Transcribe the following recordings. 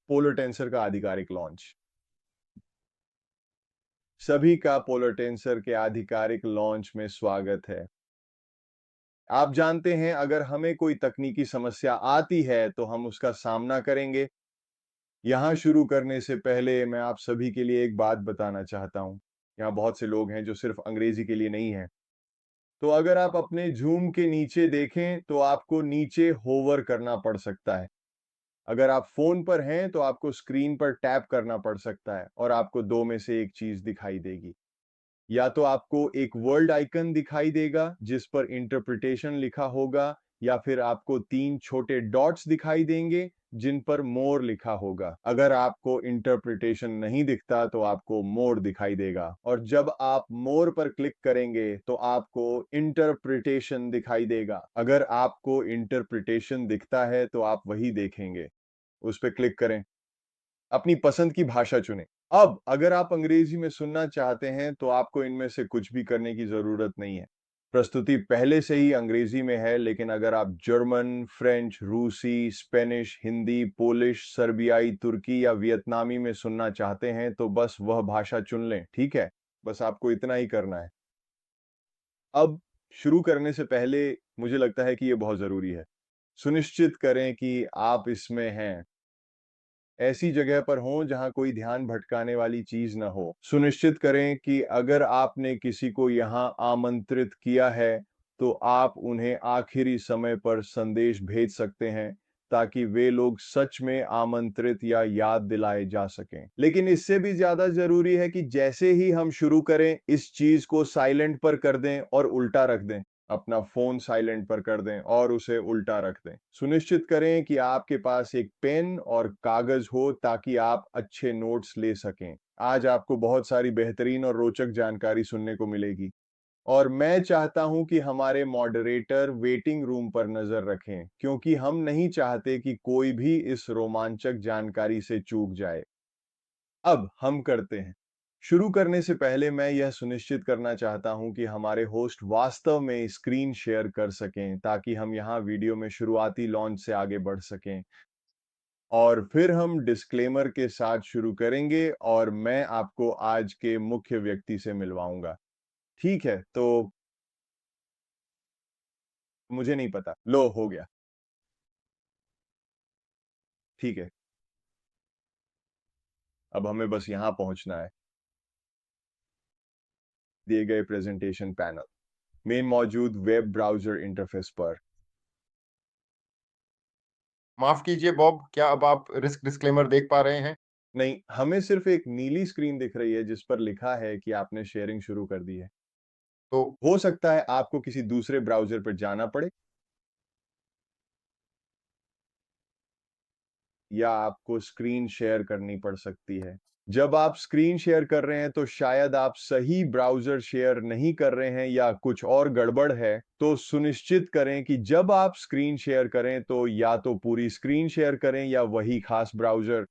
Polar tensor का आधिकारिक launch. सभी का पोलर टेंसर के आधिकारिक लॉन्च में स्वागत है। आप जानते हैं, अगर हमें कोई तकनीकी समस्या आती है तो हम उसका सामना करेंगे। यहाँ शुरू करने से पहले मैं आप सभी के लिए एक बात बताना चाहता हूँ। यहाँ बहुत से लोग हैं जो सिर्फ अंग्रेजी के लिए नहीं हैं। तो अगर आप अपने ज़ूम के नीचे देखें तो आपको नीचे होवर करना पड़ सकता है। अगर आप फ़ोन पर हैं तो आपको स्क्रीन पर टैप करना पड़ सकता है और आपको 2 में से एक चीज़ दिखाई देगी। या तो आपको एक वर्ल्ड आइकन दिखाई देगा जिस पर इंटरप्रिटेशन लिखा होगा, या फिर आपको 3 छोटे डॉट्स दिखाई देंगे जिन पर मोर लिखा होगा। अगर आपको इंटरप्रिटेशन नहीं दिखता तो आपको मोर दिखाई देगा, और जब आप मोर पर क्लिक करेंगे तो आपको इंटरप्रिटेशन दिखाई देगा। अगर आपको इंटरप्रिटेशन दिखता है तो आप वही देखेंगे। उस पे क्लिक करें, अपनी पसंद की भाषा चुनें। अब अगर आप अंग्रेजी में सुनना चाहते हैं तो आपको इनमें से कुछ भी करने की ज़रूरत नहीं है। प्रस्तुति पहले से ही अंग्रेजी में है, लेकिन अगर आप जर्मन, फ्रेंच, रूसी, स्पेनिश, हिंदी, पोलिश, सर्बियाई, तुर्की या वियतनामी में सुनना चाहते हैं तो बस वह भाषा चुन लें, ठीक है? बस आपको इतना ही करना है। अब शुरू करने से पहले मुझे लगता है कि ये बहुत ज़रूरी है। सुनिश्चित करें कि आप इसमें हैं। ऐसी जगह पर हों जहां कोई ध्यान भटकाने वाली चीज न हो। सुनिश्चित करें कि अगर आपने किसी को यहां आमंत्रित किया है, तो आप उन्हें आखिरी समय पर संदेश भेज सकते हैं, ताकि वे लोग सच में आमंत्रित या याद दिलाए जा सकें। लेकिन इससे भी ज्यादा जरूरी है कि जैसे ही हम शुरू करें, इस चीज को साइलेंट पर कर दें और उल्टा रख दें। अपना फ़ोन साइलेंट पर कर दें और उसे उल्टा रख दें। सुनिश्चित करें कि आपके पास एक पेन और कागज़ हो ताकि आप अच्छे नोट्स ले सकें। आज आपको बहुत सारी बेहतरीन और रोचक जानकारी सुनने को मिलेगी, और मैं चाहता हूं कि हमारे मॉडरेटर वेटिंग रूम पर नज़र रखें, क्योंकि हम नहीं चाहते कि कोई भी इस रोमांचक जानकारी से चूक जाए। अब हम करते हैं। शुरू करने से पहले मैं यह सुनिश्चित करना चाहता हूं कि हमारे होस्ट वास्तव में स्क्रीन शेयर कर सकें, ताकि हम यहां वीडियो में शुरुआती लॉन्च से आगे बढ़ सकें। और फिर हम डिस्क्लेमर के साथ शुरू करेंगे और मैं आपको आज के मुख्य व्यक्ति से मिलवाऊंगा। ठीक है, तो मुझे नहीं पता। लो, हो गया। ठीक है, अब हमें बस यहां पहुंचना है। दिए गए प्रेजेंटेशन पैनल में मौजूद वेब ब्राउज़र इंटरफ़ेस पर। माफ कीजिए बॉब, क्या अब आप रिस्क डिस्क्लेमर देख पा रहे हैं? नहीं, हमें सिर्फ एक नीली स्क्रीन दिख रही है जिस पर लिखा है कि आपने शेयरिंग शुरू कर दी है। तो हो सकता है आपको किसी दूसरे ब्राउज़र पर जाना पड़े, या आपको स्क्रीन शेयर करनी पड़ सकती है। जब आप स्क्रीन शेयर कर रहे हैं तो शायद आप सही ब्राउज़र शेयर नहीं कर रहे हैं या कुछ और गड़बड़ है। तो सुनिश्चित करें कि जब आप स्क्रीन शेयर करें तो या तो पूरी स्क्रीन शेयर करें या वही खास ब्राउज़र।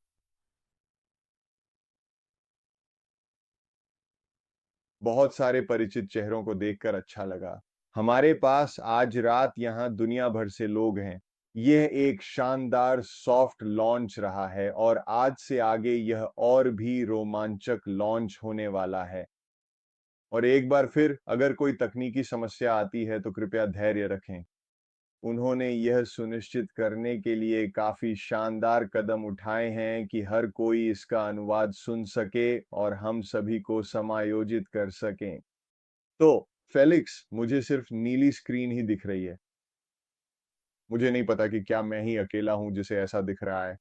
बहुत सारे परिचित चेहरों को देखकर अच्छा लगा। हमारे पास आज रात यहाँ दुनिया भर से लोग हैं। यह एक शानदार सॉफ्ट लॉन्च रहा है और आज से आगे यह और भी रोमांचक लॉन्च होने वाला है। और एक बार फिर, अगर कोई तकनीकी समस्या आती है तो कृपया धैर्य रखें। उन्होंने यह सुनिश्चित करने के लिए काफी शानदार कदम उठाए हैं कि हर कोई इसका अनुवाद सुन सके और हम सभी को समायोजित कर सकें। तो फेलिक्स, मुझे सिर्फ नीली स्क्रीन ही दिख रही है। मुझे नहीं पता कि क्या मैं ही अकेला हूं जिसे ऐसा दिख रहा है।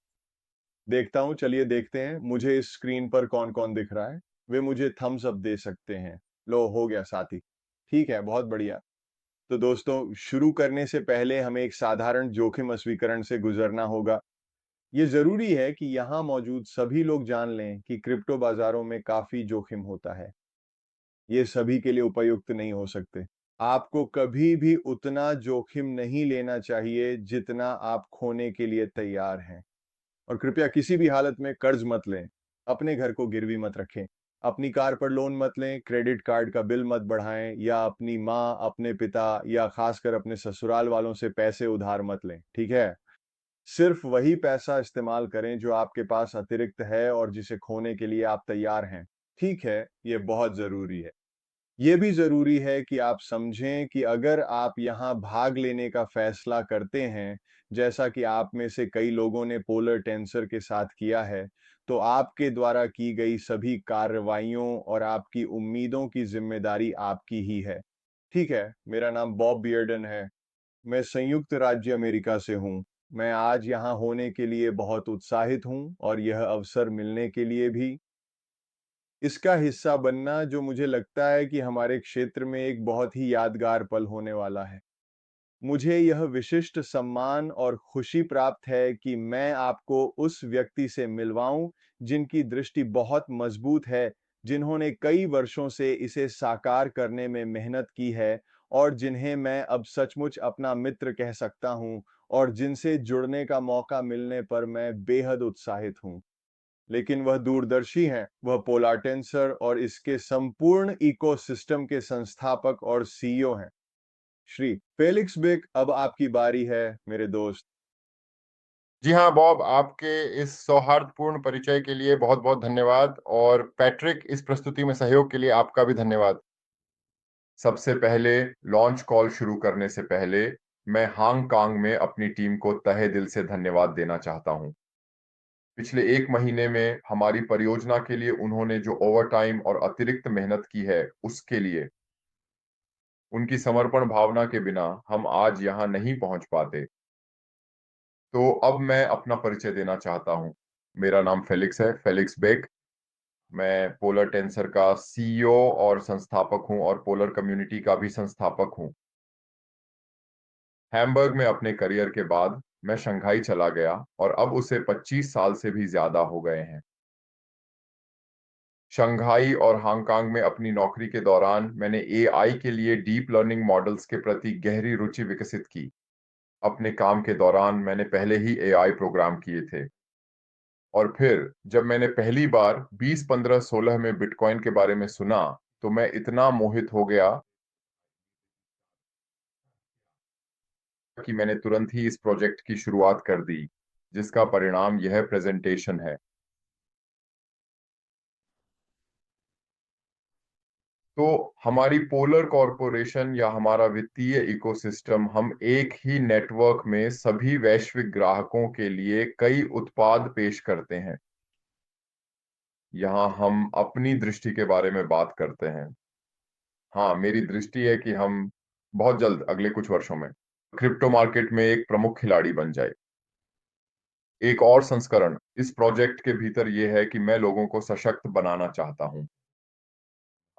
देखता हूं, चलिए देखते हैं मुझे इस स्क्रीन पर कौन-कौन दिख रहा है। वे मुझे थम्स अप दे सकते हैं। लो, हो गया साथी। ठीक है, बहुत बढ़िया। तो दोस्तों, शुरू करने से पहले हमें एक साधारण जोखिम अस्वीकरण से गुजरना होगा। ये ज़रूरी है कि यहाँ मौजूद सभी लोग जान लें कि क्रिप्टो बाज़ारों में काफ़ी जोखिम होता है। ये सभी के लिए उपयुक्त नहीं हो सकते। आपको कभी भी उतना जोखिम नहीं लेना चाहिए जितना आप खोने के लिए तैयार हैं। और कृपया किसी भी हालत में कर्ज मत लें। अपने घर को गिरवी मत रखें। अपनी कार पर लोन मत लें, क्रेडिट कार्ड का बिल मत बढ़ाएं, या अपनी माँ, अपने पिता या खासकर अपने ससुराल वालों से पैसे उधार मत लें। ठीक है? सिर्फ वही पैसा इस्तेमाल करें जो आपके पास अतिरिक्त है और जिसे खोने के लिए आप तैयार हैं। ठीक है, ये बहुत ज़रूरी है। ये भी ज़रूरी है कि आप समझें कि अगर आप यहाँ भाग लेने का फैसला करते हैं, जैसा कि आप में से कई लोगों ने पोलर टेंसर के साथ किया है, तो आपके द्वारा की गई सभी कार्रवाइयों और आपकी उम्मीदों की ज़िम्मेदारी आपकी ही है। ठीक है, मेरा नाम बॉब बियर्डन है। मैं संयुक्त राज्य अमेरिका से हूँ। मैं आज यहाँ होने के लिए बहुत उत्साहित हूँ और यह अवसर मिलने के लिए भी। इसका हिस्सा बनना जो मुझे लगता है कि हमारे क्षेत्र में एक बहुत ही यादगार पल होने वाला है। मुझे यह विशिष्ट सम्मान और खुशी प्राप्त है कि मैं आपको उस व्यक्ति से मिलवाऊँ, जिनकी दृष्टि बहुत मजबूत है, जिन्होंने कई वर्षों से इसे साकार करने में मेहनत की है और जिन्हें मैं अब सचमुच अपना मित्र कह सकता हूँ और जिनसे जुड़ने का मौका मिलने पर मैं बेहद उत्साहित हूँ। लेकिन वह दूरदर्शी हैं, वह पोलार टेंसर और इसके संपूर्ण इकोसिस्टम के संस्थापक और सीईओ हैं। श्री फेलिक्स बेक, अब आपकी बारी है, मेरे दोस्त। जी हाँ बॉब, आपके इस सौहार्दपूर्ण परिचय के लिए बहुत बहुत धन्यवाद, और पैट्रिक, इस प्रस्तुति में सहयोग के लिए आपका भी धन्यवाद। सबसे पहले, लॉन्च कॉल शुरू करने से पहले मैं हांगकांग में अपनी टीम को तहे दिल से धन्यवाद देना चाहता हूं। पिछले 1 महीने में हमारी परियोजना के लिए उन्होंने जो ओवरटाइम और अतिरिक्त मेहनत की है, उसके लिए उनकी समर्पण भावना के बिना हम आज यहाँ नहीं पहुंच पाते। तो अब मैं अपना परिचय देना चाहता हूँ। मेरा नाम फेलिक्स है, फेलिक्स बेक। मैं पोलर टेंसर का सीईओ और संस्थापक हूँ, और पोलर कम्युनिटी का भी संस्थापक हूँ। हैम्बर्ग में अपने करियर के बाद मैं शंघाई चला गया, और अब उसे 25 साल से भी ज्यादा हो गए हैं। शंघाई और हांगकांग में अपनी नौकरी के दौरान मैंने एआई के लिए डीप लर्निंग मॉडल्स के प्रति गहरी रुचि विकसित की। अपने काम के दौरान मैंने पहले ही एआई प्रोग्राम किए थे, और फिर जब मैंने पहली बार 2015-16 में बिटकॉइन के बारे में सुना, तो मैं इतना मोहित हो गया कि मैंने तुरंत ही इस प्रोजेक्ट की शुरुआत कर दी, जिसका परिणाम यह प्रेजेंटेशन है। तो हमारी पोलर कॉरपोरेशन या हमारा वित्तीय इकोसिस्टम, हम एक ही नेटवर्क में सभी वैश्विक ग्राहकों के लिए कई उत्पाद पेश करते हैं। यहाँ हम अपनी दृष्टि के बारे में बात करते हैं। हाँ, मेरी दृष्टि है कि हम बहुत जल्द, अगले कुछ वर्षों में, क्रिप्टो मार्केट में एक प्रमुख खिलाड़ी बन जाए। एक और संस्करण इस प्रोजेक्ट के भीतर यह है कि मैं लोगों को सशक्त बनाना चाहता हूँ।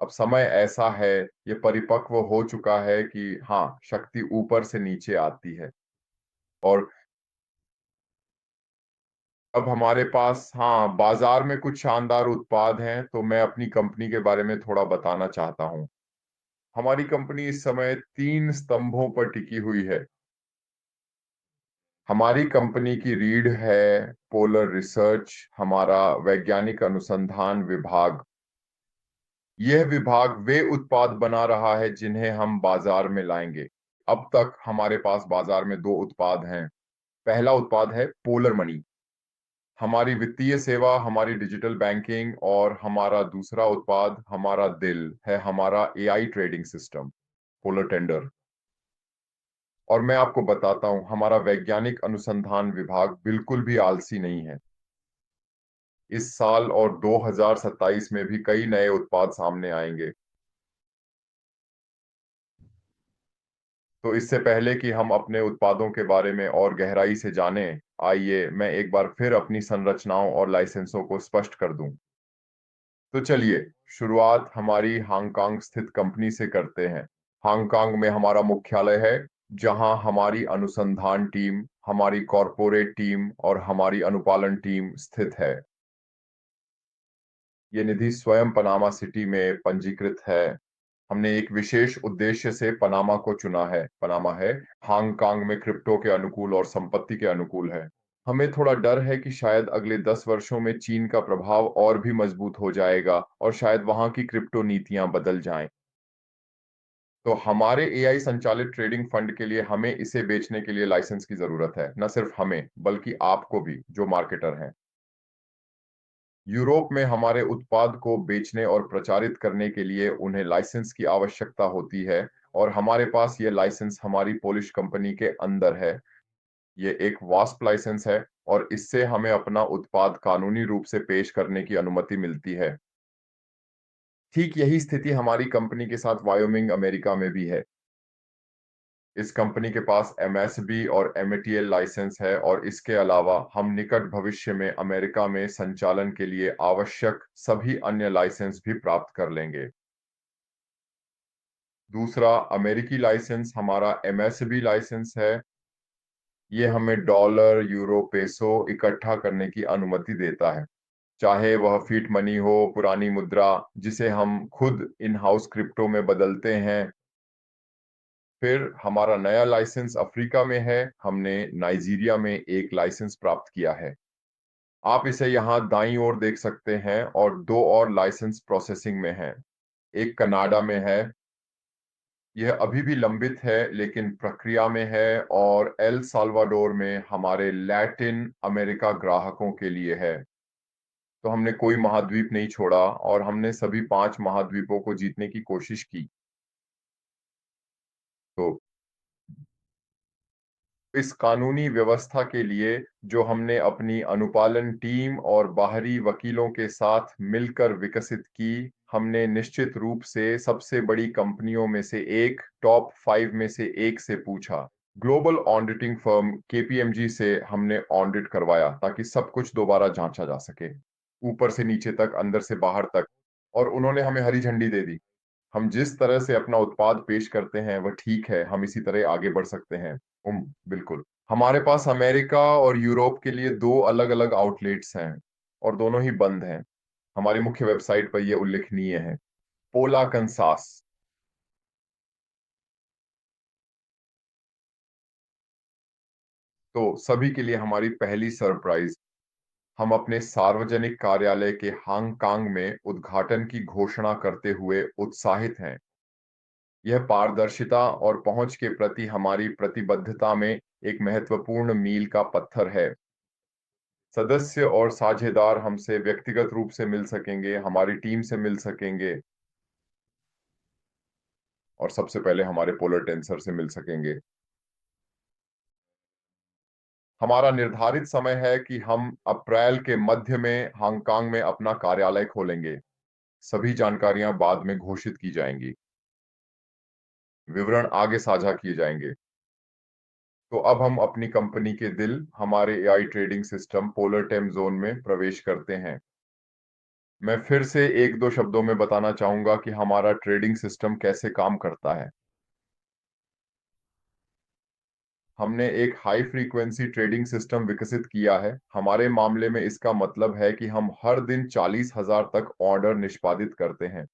अब समय ऐसा है, ये परिपक्व हो चुका है कि हाँ, शक्ति ऊपर से नीचे आती है। और अब हमारे पास, हाँ, बाजार में कुछ शानदार उत्पाद हैं, तो मैं अपनी कंपनी के बारे में थोड़ा बताना चाहता हूँ। हमारी कंपनी इस समय 3 स्तंभों पर टिकी हुई है। हमारी कंपनी की रीढ़ है पोलर रिसर्च, हमारा वैज्ञानिक अनुसंधान विभाग। यह विभाग वे उत्पाद बना रहा है जिन्हें हम बाजार में लाएंगे। अब तक हमारे पास बाजार में 2 उत्पाद हैं। पहला उत्पाद है पोलर मनी, हमारी वित्तीय सेवा, हमारी डिजिटल बैंकिंग, और हमारा दूसरा उत्पाद, हमारा दिल है, हमारा AI trading system, polar tender. और मैं आपको बताता हूं, हमारा वैज्ञानिक अनुसंधान विभाग बिल्कुल भी आलसी नहीं है। इस साल और 2027 में भी कई नए उत्पाद सामने आएंगे। तो इससे पहले कि हम अपने उत्पादों के बारे में और गहराई से जानें, आइए मैं एक बार फिर अपनी संरचनाओं और लाइसेंसों को स्पष्ट कर दूं। तो चलिए, शुरुआत हमारी हांगकांग स्थित कंपनी से करते हैं। हांगकांग में हमारा मुख्यालय है, जहां हमारी अनुसंधान टीम, हमारी कॉरपोरेट टीम और हमारी अनुपालन टीम स्थित है। ये निधि स्वयं पनामा सिटी में पंजीकृत है। हमने एक विशेष उद्देश्य से पनामा को चुना है। पनामा है हांगकांग में क्रिप्टो के अनुकूल और संपत्ति के अनुकूल है। हमें थोड़ा डर है कि शायद अगले 10 वर्षों में चीन का प्रभाव और भी मजबूत हो जाएगा, और शायद वहां की क्रिप्टो नीतियां बदल जाएं। तो हमारे एआई संचालित ट्रेडिंग फंड के लिए हमें इसे बेचने के लिए लाइसेंस की जरूरत है, न सिर्फ हमें बल्कि आपको भी, जो मार्केटर हैं। यूरोप में हमारे उत्पाद को बेचने और प्रचारित करने के लिए उन्हें लाइसेंस की आवश्यकता होती है, और हमारे पास ये लाइसेंस हमारी पोलिश कंपनी के अंदर है। ये एक वास्प लाइसेंस है, और इससे हमें अपना उत्पाद कानूनी रूप से पेश करने की अनुमति मिलती है। ठीक यही स्थिति हमारी कंपनी के साथ वायोमिंग अमेरिका में भी है। इस कंपनी के पास एमएसबी और एमएटीएल लाइसेंस है, और इसके अलावा हम निकट भविष्य में अमेरिका में संचालन के लिए आवश्यक सभी अन्य लाइसेंस भी प्राप्त कर लेंगे। दूसरा अमेरिकी लाइसेंस हमारा एमएसबी लाइसेंस है। ये हमें डॉलर, यूरो, पेसो इकट्ठा करने की अनुमति देता है, चाहे वह फीट मनी हो, पुरानी मुद्रा जिसे हम खुद इन हाउस क्रिप्टो में बदलते हैं। फिर हमारा नया लाइसेंस अफ्रीका में है। हमने नाइजीरिया में एक लाइसेंस प्राप्त किया है। आप इसे यहाँ दाईं ओर देख सकते हैं, और दो और लाइसेंस प्रोसेसिंग में हैं। एक कनाडा में है, यह अभी भी लंबित है लेकिन प्रक्रिया में है, और एल साल्वाडोर में हमारे लैटिन अमेरिका ग्राहकों के लिए है। तो हमने कोई महाद्वीप नहीं छोड़ा, और हमने सभी 5 महाद्वीपों को जीतने की कोशिश की। तो इस कानूनी व्यवस्था के लिए जो हमने अपनी अनुपालन टीम और बाहरी वकीलों के साथ मिलकर विकसित की, हमने निश्चित रूप से सबसे बड़ी कंपनियों में से एक, टॉप 5 में से एक से पूछा। ग्लोबल ऑडिटिंग फर्म केपीएमजी से हमने ऑडिट करवाया, ताकि सब कुछ दोबारा जांचा जा सके, ऊपर से नीचे तक, अंदर से बाहर तक। और उन्होंने हमें हरी झंडी दे दी। हम जिस तरह से अपना उत्पाद पेश करते हैं वह ठीक है, हम इसी तरह आगे बढ़ सकते हैं। बिल्कुल। हमारे पास अमेरिका और यूरोप के लिए दो अलग अलग आउटलेट्स हैं, और दोनों ही बंद हैं। हमारी मुख्य वेबसाइट पर यह उल्लेखनीय है। पोला कंसास। तो सभी के लिए हमारी पहली सरप्राइज, हम अपने सार्वजनिक कार्यालय के हांगकांग में उद्घाटन की घोषणा करते हुए उत्साहित हैं। यह पारदर्शिता और पहुंच के प्रति हमारी प्रतिबद्धता में एक महत्वपूर्ण मील का पत्थर है। सदस्य और साझेदार हमसे व्यक्तिगत रूप से मिल सकेंगे, हमारी टीम से मिल सकेंगे, और सबसे पहले हमारे पोलर टेंसर से मिल सकेंगे। हमारा निर्धारित समय है कि हम अप्रैल के मध्य में हांगकांग में अपना कार्यालय खोलेंगे। सभी जानकारियां बाद में घोषित की जाएंगी, विवरण आगे साझा किए जाएंगे। तो अब हम अपनी कंपनी के दिल, हमारे AI trading system polar time zone में प्रवेश करते हैं। मैं फिर से एक दो शब्दों में बताना चाहूंगा कि हमारा ट्रेडिंग सिस्टम कैसे काम करता है। हमने एक हाई फ्रीक्वेंसी ट्रेडिंग सिस्टम विकसित किया है। हमारे मामले में इसका मतलब है कि हम हर दिन 40,000 तक ऑर्डर निष्पादित करते हैं।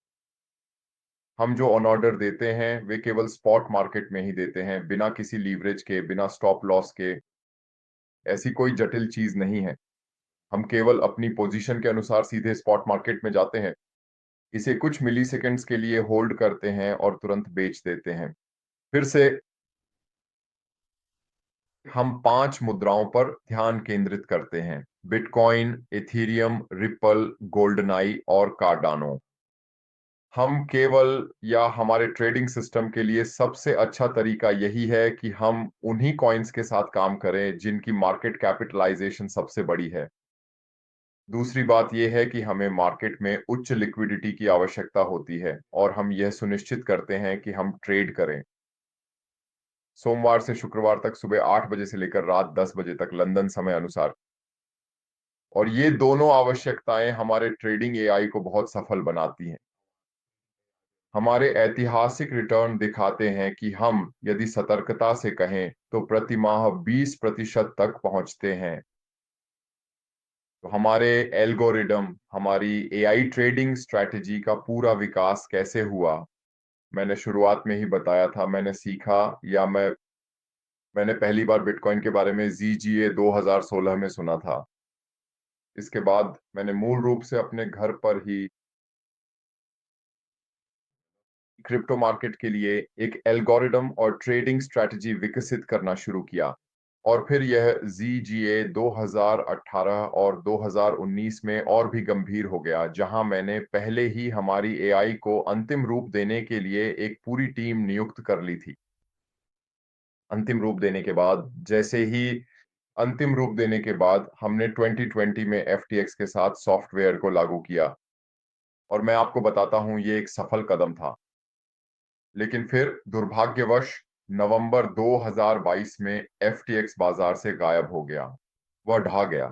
हम जो ऑन ऑर्डर देते हैं वे केवल स्पॉट मार्केट में ही देते हैं, बिना किसी लीवरेज के, बिना स्टॉप लॉस के। ऐसी कोई जटिल चीज नहीं है। हम केवल अपनी पोजीशन के अनुसार सीधे स्पॉट मार्केट में जाते हैं, इसे कुछ मिली सेकेंड्स के लिए होल्ड करते हैं और तुरंत बेच देते हैं। फिर से हम 5 मुद्राओं पर ध्यान केंद्रित करते हैं: बिटकॉइन, एथीरियम, रिपल, गोल्डनाई और कार्डानो। हम केवल, या हमारे ट्रेडिंग सिस्टम के लिए सबसे अच्छा तरीका यही है कि हम उन्हीं कॉइन्स के साथ काम करें जिनकी मार्केट कैपिटलाइजेशन सबसे बड़ी है। दूसरी बात यह है कि हमें मार्केट में उच्च लिक्विडिटी की आवश्यकता होती है, और हम यह सुनिश्चित करते हैं कि हम ट्रेड करें सोमवार से शुक्रवार तक सुबह 8 बजे से लेकर रात 10 बजे तक लंदन समय अनुसार। और ये दोनों आवश्यकताएं हमारे ट्रेडिंग एआई को बहुत सफल बनाती हैं। हमारे ऐतिहासिक रिटर्न दिखाते हैं कि हम, यदि सतर्कता से कहें, तो प्रति माह 20% तक पहुंचते हैं। तो हमारे एल्गोरिदम, हमारी एआई ट्रेडिंग स्ट्रेटजी का पूरा विकास कैसे हुआ, मैंने शुरुआत में ही बताया था। मैंने पहली बार बिटकॉइन के बारे में ZGA 2016 में सुना था। इसके बाद मैंने मूल रूप से अपने घर पर ही क्रिप्टो मार्केट के लिए एक एल्गोरिदम और ट्रेडिंग स्ट्रेटजी विकसित करना शुरू किया। और फिर यह ZGA 2018 और 2019 में और भी गंभीर हो गया, जहां मैंने पहले ही हमारी AI को अंतिम रूप देने के लिए एक पूरी टीम नियुक्त कर ली थी। अंतिम रूप देने के बाद जैसे ही अंतिम रूप देने के बाद हमने 2020 में FTX के साथ सॉफ्टवेयर को लागू किया, और मैं आपको बताता हूं ये एक सफल कदम था। लेकिन फिर दुर्भाग्यवश नवंबर 2022 में FTX बाजार से गायब हो गया, वह ढह गया।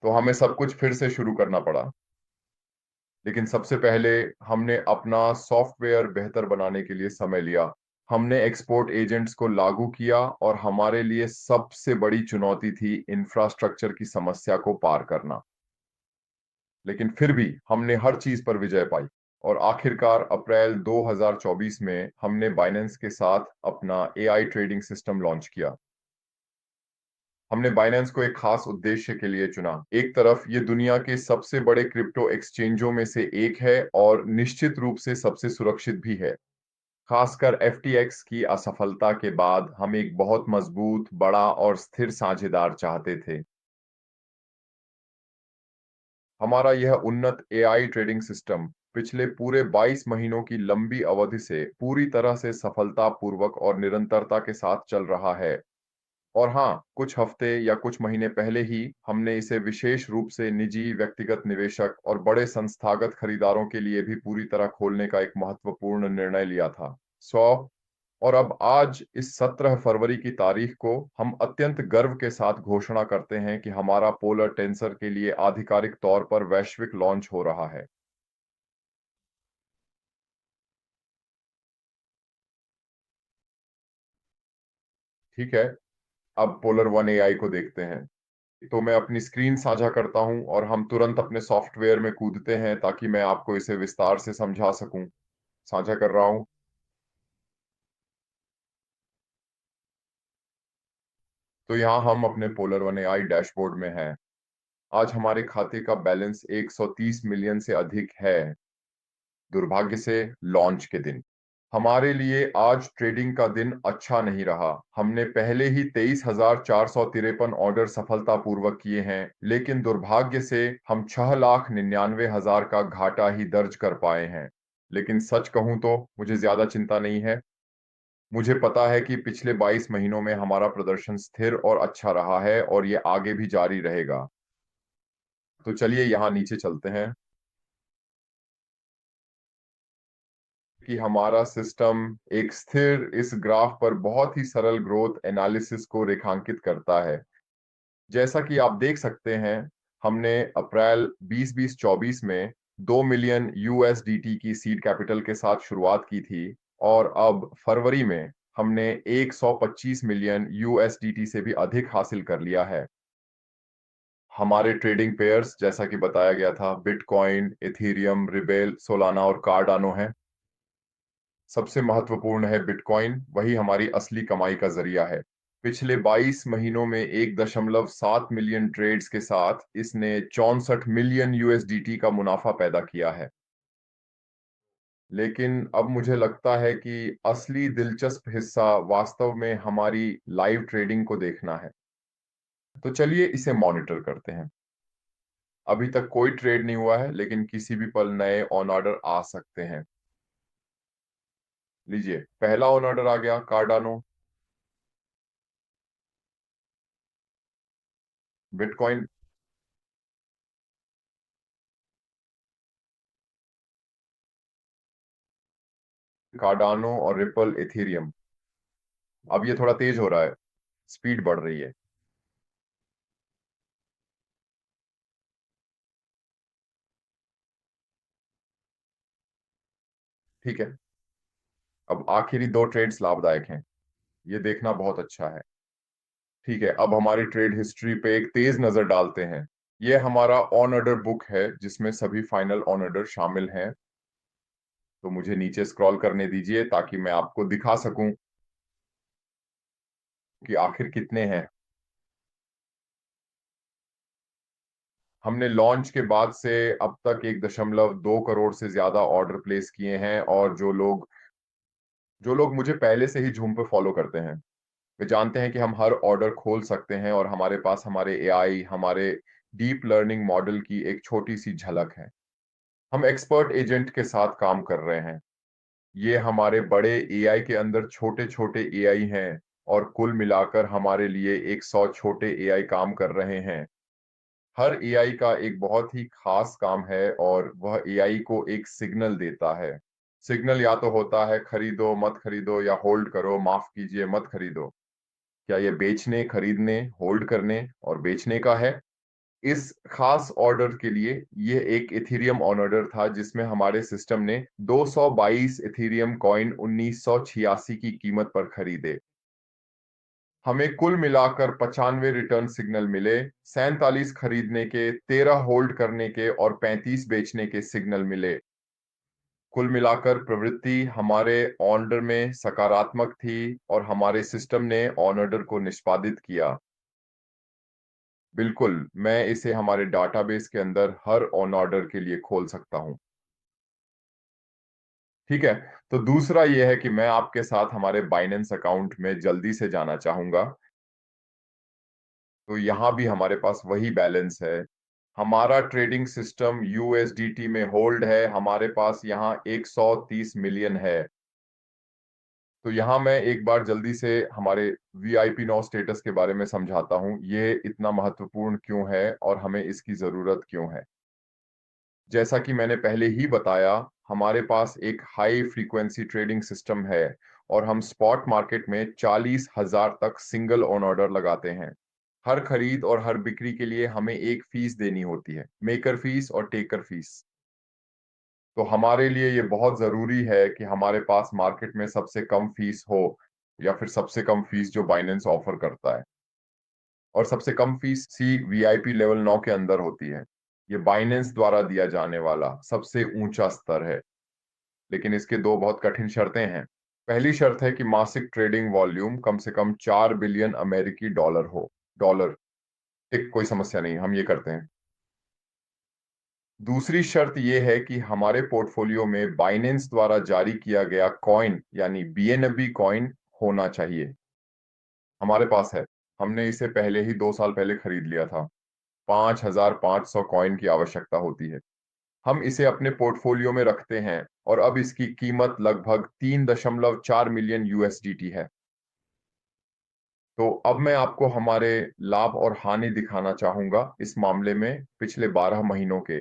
तो हमें सब कुछ फिर से शुरू करना पड़ा। लेकिन सबसे पहले हमने अपना सॉफ्टवेयर बेहतर बनाने के लिए समय लिया। हमने एक्सपोर्ट एजेंट्स को लागू किया, और हमारे लिए सबसे बड़ी चुनौती थी इंफ्रास्ट्रक्चर की समस्या को पार करना। लेकिन फिर भी हमने हर चीज पर विजय पाई, और आखिरकार अप्रैल 2024 में हमने बाइनेंस के साथ अपना AI ट्रेडिंग सिस्टम लॉन्च किया। हमने बाइनेंस को एक खास उद्देश्य के लिए चुना। एक तरफ ये दुनिया के सबसे बड़े क्रिप्टो एक्सचेंजों में से एक है, और निश्चित रूप से सबसे सुरक्षित भी है। खासकर FTX की असफलता के बाद हम एक बहुत मजबूत, बड़ा और स्थिर साझेदार चाहते थे। हमारा यह उन्नत AI ट्रेडिंग सिस्टम पिछले पूरे 22 महीनों की लंबी अवधि से पूरी तरह से सफलतापूर्वक और निरंतरता के साथ चल रहा है। और हाँ, कुछ हफ्ते या कुछ महीने पहले ही हमने इसे विशेष रूप से निजी, व्यक्तिगत निवेशक और बड़े संस्थागत खरीदारों के लिए भी पूरी तरह खोलने का एक महत्वपूर्ण निर्णय लिया था। 100 और अब आज इस 17 फरवरी की तारीख को हम अत्यंत गर्व के साथ घोषणा करते हैं कि हमारा पोलर टेंसर के लिए आधिकारिक तौर पर वैश्विक लॉन्च हो रहा है। ठीक है, अब पोलर वन AI को देखते हैं। तो मैं अपनी स्क्रीन साझा करता हूं, और हम तुरंत अपने सॉफ्टवेयर में कूदते हैं ताकि मैं आपको इसे विस्तार से समझा सकूं। साझा कर रहा हूं। तो यहाँ हम अपने पोलर वन AI डैशबोर्ड में हैं। आज हमारे खाते का बैलेंस 130 मिलियन से अधिक है। दुर्भाग्य से लॉन्च के दिन हमारे लिए आज ट्रेडिंग का दिन अच्छा नहीं रहा। हमने पहले ही 23,453 ऑर्डर सफलतापूर्वक किए हैं, लेकिन दुर्भाग्य से हम 6,99,000 का घाटा ही दर्ज कर पाए हैं। लेकिन सच कहूं तो मुझे ज्यादा चिंता नहीं है। मुझे पता है कि पिछले 22 महीनों में हमारा प्रदर्शन स्थिर और अच्छा रहा है, और ये आगे भी जारी रहेगा। तो चलिए यहाँ नीचे चलते हैं कि हमारा सिस्टम एक स्थिर इस ग्राफ पर बहुत ही सरल ग्रोथ एनालिसिस को रेखांकित करता है। जैसा कि आप देख सकते हैं, हमने अप्रैल 2024 में 2 मिलियन USDT की सीड कैपिटल के साथ शुरुआत की थी, और अब फरवरी में हमने 125 मिलियन USDT से भी अधिक हासिल कर लिया है। हमारे ट्रेडिंग पेयर्स, जैसा कि बताया गया था, बिटकॉइन, इथेरियम, रिबेल, सोलाना और कार्डानो हैं। सबसे महत्वपूर्ण है बिटकॉइन, वही हमारी असली कमाई का जरिया है। पिछले 22 महीनों में 1.7 मिलियन ट्रेड्स के साथ इसने 64 मिलियन USDT का मुनाफा पैदा किया है। लेकिन अब मुझे लगता है कि असली दिलचस्प हिस्सा वास्तव में हमारी लाइव ट्रेडिंग को देखना है। तो चलिए इसे मॉनिटर करते हैं। अभी तक कोई ट्रेड नहीं हुआ है, लेकिन किसी भी पल नए ऑन ऑर्डर आ सकते हैं। लीजिए, पहला ऑन ऑर्डर आ गया, कार्डानो। बिटकॉइन, कार्डानो और रिपल, इथेरियम। अब ये थोड़ा तेज हो रहा है, स्पीड बढ़ रही है। ठीक है, अब आखिरी दो ट्रेड्स लाभदायक हैं, ये देखना बहुत अच्छा है। ठीक है, अब हमारी ट्रेड हिस्ट्री पे एक तेज नजर डालते हैं। ये हमारा ऑन ऑर्डर बुक है, जिसमें सभी फाइनल ऑन ऑर्डर शामिल हैं। तो मुझे नीचे स्क्रॉल करने दीजिए ताकि मैं आपको दिखा सकूं कि आखिर कितने हैं। हमने लॉन्च के बाद से अब तक 1.2 करोड़ से ज्यादा ऑर्डर प्लेस किए हैं, और जो लोग जो लोग मुझे पहले से ही जूम पे फॉलो करते हैं, वे जानते हैं कि हम हर ऑर्डर खोल सकते हैं और हमारे पास हमारे एआई, हमारे डीप लर्निंग मॉडल की एक छोटी सी झलक है। हम एक्सपर्ट एजेंट के साथ काम कर रहे हैं। ये हमारे बड़े एआई के अंदर छोटे छोटे एआई हैं, और कुल मिलाकर हमारे लिए 100 छोटे एआई काम कर रहे हैं। हर एआई का एक बहुत ही खास काम है, और वह एआई को एक सिग्नल देता है। सिग्नल या तो होता है खरीदो मत खरीदो, या होल्ड करो माफ कीजिए मत खरीदो। क्या ये बेचने, खरीदने, होल्ड करने और बेचने का है? इस खास ऑर्डर के लिए ये एक इथेरियम ऑर्डर था, जिसमें हमारे सिस्टम ने 222 इथेरियम कॉइन 1986 की कीमत पर खरीदे। हमें कुल मिलाकर 95 रिटर्न सिग्नल मिले, 47 खरीदने के, 13 होल्ड करने के और 35 बेचने के सिग्नल मिले। कुल मिलाकर प्रवृत्ति हमारे ऑर्डर में सकारात्मक थी, और हमारे सिस्टम ने ऑर्डर को निष्पादित किया। बिल्कुल, मैं इसे हमारे डाटाबेस के अंदर हर ऑन ऑर्डर के लिए खोल सकता हूं। ठीक है। तो दूसरा यह है कि मैं आपके साथ हमारे बाइनेंस अकाउंट में जल्दी से जाना चाहूंगा। तो यहाँ भी हमारे पास वही बैलेंस है। हमारा ट्रेडिंग सिस्टम यूएसडीटी में होल्ड है, हमारे पास यहाँ 130 मिलियन है। तो यहाँ मैं एक बार जल्दी से हमारे वीआईपी नाउ स्टेटस के बारे में समझाता हूँ, ये इतना महत्वपूर्ण क्यों है और हमें इसकी जरूरत क्यों है। जैसा कि मैंने पहले ही बताया, हमारे पास एक हाई फ्रीक्वेंसी ट्रेडिंग सिस्टम है, और हम स्पॉट मार्केट में 40,000 तक सिंगल ऑन ऑर्डर लगाते हैं। हर खरीद और हर बिक्री के लिए हमें एक फीस देनी होती है, मेकर फीस और टेकर फीस। तो हमारे लिए ये बहुत जरूरी है कि हमारे पास मार्केट में सबसे कम फीस हो, या फिर सबसे कम फीस जो बाइनेंस ऑफर करता है। और सबसे कम फीस सी वीआईपी लेवल 9 के अंदर होती है। ये बाइनेंस द्वारा दिया जाने वाला सबसे ऊंचा स्तर है। लेकिन इसके दो बहुत कठिन शर्तें हैं। पहली शर्त है कि मासिक ट्रेडिंग वॉल्यूम कम से कम 4 बिलियन अमेरिकी डॉलर हो। डॉलर, एक कोई समस्या नहीं, हम ये करते हैं। दूसरी शर्त यह है कि हमारे पोर्टफोलियो में बाइनेंस द्वारा जारी किया गया कॉइन, यानी बीएनबी कॉइन होना चाहिए। हमारे पास है, हमने इसे पहले ही 2 साल पहले खरीद लिया था। 5,500 कॉइन की आवश्यकता होती है। हम इसे अपने पोर्टफोलियो में रखते हैं, और अब इसकी कीमत लगभग 3.4 मिलियन यूएसडीटी है। तो अब मैं आपको हमारे लाभ और हानि दिखाना चाहूंगा इस मामले में पिछले 12 महीनों के।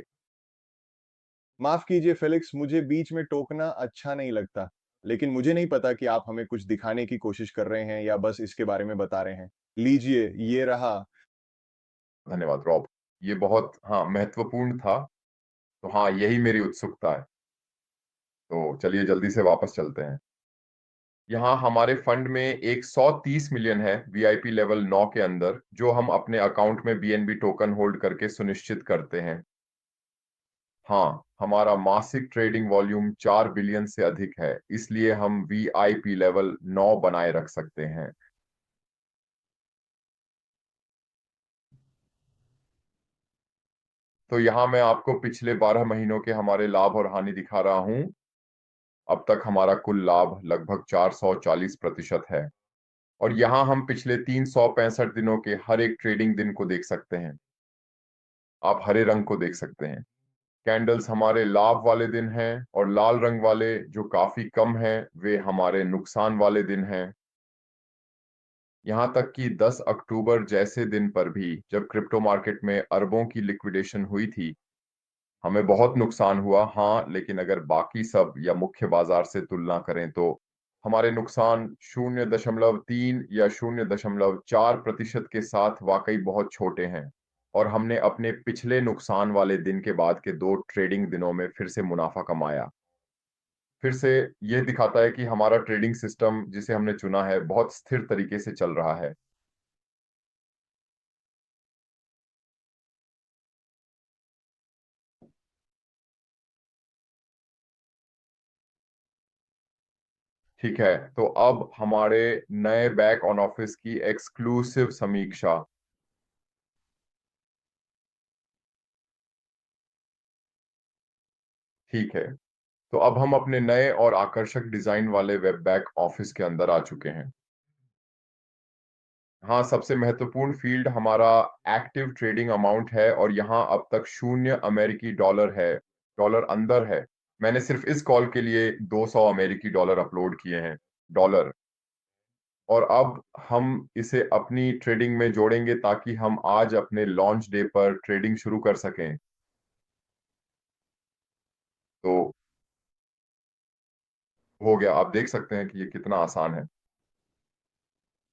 माफ कीजिए फेलिक्स, मुझे बीच में टोकना अच्छा नहीं लगता, लेकिन मुझे नहीं पता कि आप हमें कुछ दिखाने की कोशिश कर रहे हैं या बस इसके बारे में बता रहे हैं। लीजिए, ये रहा। धन्यवाद रॉब, ये बहुत महत्वपूर्ण था। तो यही मेरी उत्सुकता है। तो चलिए जल्दी से वापस चलते हैं। यहाँ हमारे फंड में 130 मिलियन है वीआईपी लेवल 9 के अंदर, जो हम अपने अकाउंट में बीएनबी टोकन होल्ड करके सुनिश्चित करते हैं। हमारा मासिक ट्रेडिंग वॉल्यूम 4 बिलियन से अधिक है, इसलिए हम वीआईपी लेवल 9 बनाए रख सकते हैं। तो यहाँ मैं आपको पिछले 12 महीनों के हमारे लाभ और हानि दिखा रहा हूं। अब तक हमारा कुल लाभ लगभग 440% है। और यहाँ हम पिछले 365 दिनों के हर एक ट्रेडिंग दिन को देख सकते हैं। आप हरे रंग को देख सकते हैं, कैंडल्स हमारे लाभ वाले दिन हैं, और लाल रंग वाले जो काफी कम हैं वे हमारे नुकसान वाले दिन हैं। यहाँ तक कि 10 अक्टूबर जैसे दिन पर भी, जब क्रिप्टो मार्केट में अरबों की लिक्विडेशन हुई थी, हमें बहुत नुकसान हुआ। लेकिन अगर बाकी सब या मुख्य बाजार से तुलना करें तो हमारे नुकसान 0.3 या 0.4% के साथ वाकई बहुत छोटे हैं। और हमने अपने पिछले नुकसान वाले दिन के बाद के 2 ट्रेडिंग दिनों में फिर से मुनाफा कमाया। फिर से यह दिखाता है कि हमारा ट्रेडिंग सिस्टम जिसे हमने चुना है बहुत स्थिर तरीके से चल रहा है। ठीक है, तो अब हमारे नए बैक ऑन ऑफिस की एक्सक्लूसिव समीक्षा। ठीक है, तो अब हम अपने नए और आकर्षक डिजाइन वाले वेब बैक ऑफिस के अंदर आ चुके हैं। हाँ, सबसे महत्वपूर्ण फील्ड हमारा एक्टिव ट्रेडिंग अमाउंट है और यहाँ अब तक 0 अमेरिकी डॉलर है, डॉलर अंदर है। मैंने सिर्फ इस कॉल के लिए 200 अमेरिकी डॉलर अपलोड किए हैं, डॉलर। और अब हम इसे अपनी ट्रेडिंग में जोड़ेंगे ताकि हम आज अपने लॉन्च डे पर ट्रेडिंग शुरू कर सकें। तो हो गया, आप देख सकते हैं कि ये कितना आसान है।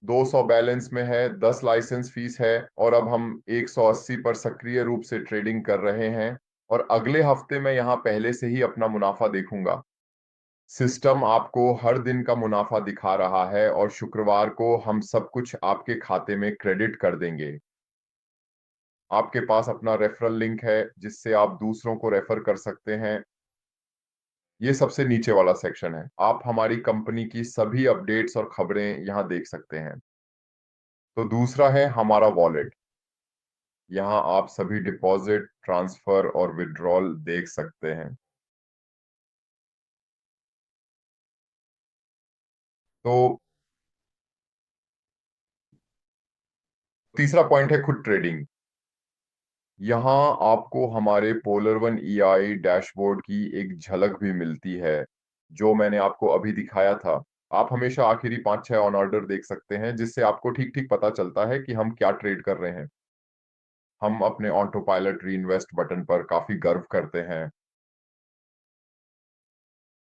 200 बैलेंस में है, 10 लाइसेंस फीस है और अब हम 180 पर सक्रिय रूप से ट्रेडिंग कर रहे हैं। और अगले हफ्ते में यहाँ पहले से ही अपना मुनाफा देखूंगा। सिस्टम आपको हर दिन का मुनाफा दिखा रहा है और शुक्रवार को हम सब कुछ आपके खाते में क्रेडिट कर देंगे। आपके पास अपना रेफरल लिंक है जिससे आप दूसरों को रेफर कर सकते हैं। ये सबसे नीचे वाला सेक्शन है। आप हमारी कंपनी की सभी अपडेट्स और खबरें यहाँ देख सकते हैं। तो दूसरा है हमारा वॉलेट। यहाँ आप सभी डिपॉजिट, ट्रांसफर और विड्रॉल देख सकते हैं। तो तीसरा पॉइंट है खुद ट्रेडिंग। यहाँ आपको हमारे पोलर वन ईआई डैशबोर्ड की एक झलक भी मिलती है, जो मैंने आपको अभी दिखाया था। आप हमेशा आखिरी 5-6 ऑन ऑर्डर देख सकते हैं जिससे आपको ठीक ठीक पता चलता है कि हम क्या ट्रेड कर रहे हैं। हम अपने ऑटो पायलट री इन्वेस्ट बटन पर काफी गर्व करते हैं।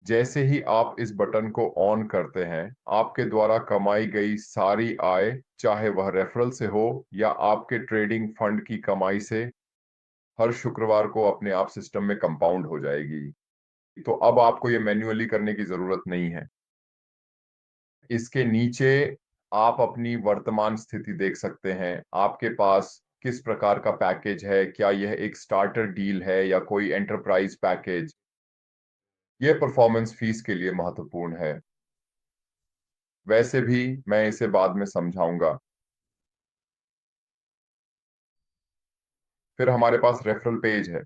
जैसे ही आप इस बटन को ऑन करते हैं, आपके द्वारा कमाई गई सारी आय, चाहे वह रेफरल से हो या आपके ट्रेडिंग फंड की कमाई से, हर शुक्रवार को अपने आप सिस्टम में कंपाउंड हो जाएगी। तो अब आपको ये मैन्युअली करने की जरूरत नहीं है। इसके नीचे आप अपनी वर्तमान स्थिति देख सकते हैं। आपके पास किस प्रकार का पैकेज है, क्या यह एक स्टार्टर डील है या कोई एंटरप्राइज पैकेज। यह परफॉर्मेंस फीस के लिए महत्वपूर्ण है। वैसे भी मैं इसे बाद में समझाऊंगा। फिर हमारे पास रेफरल पेज है।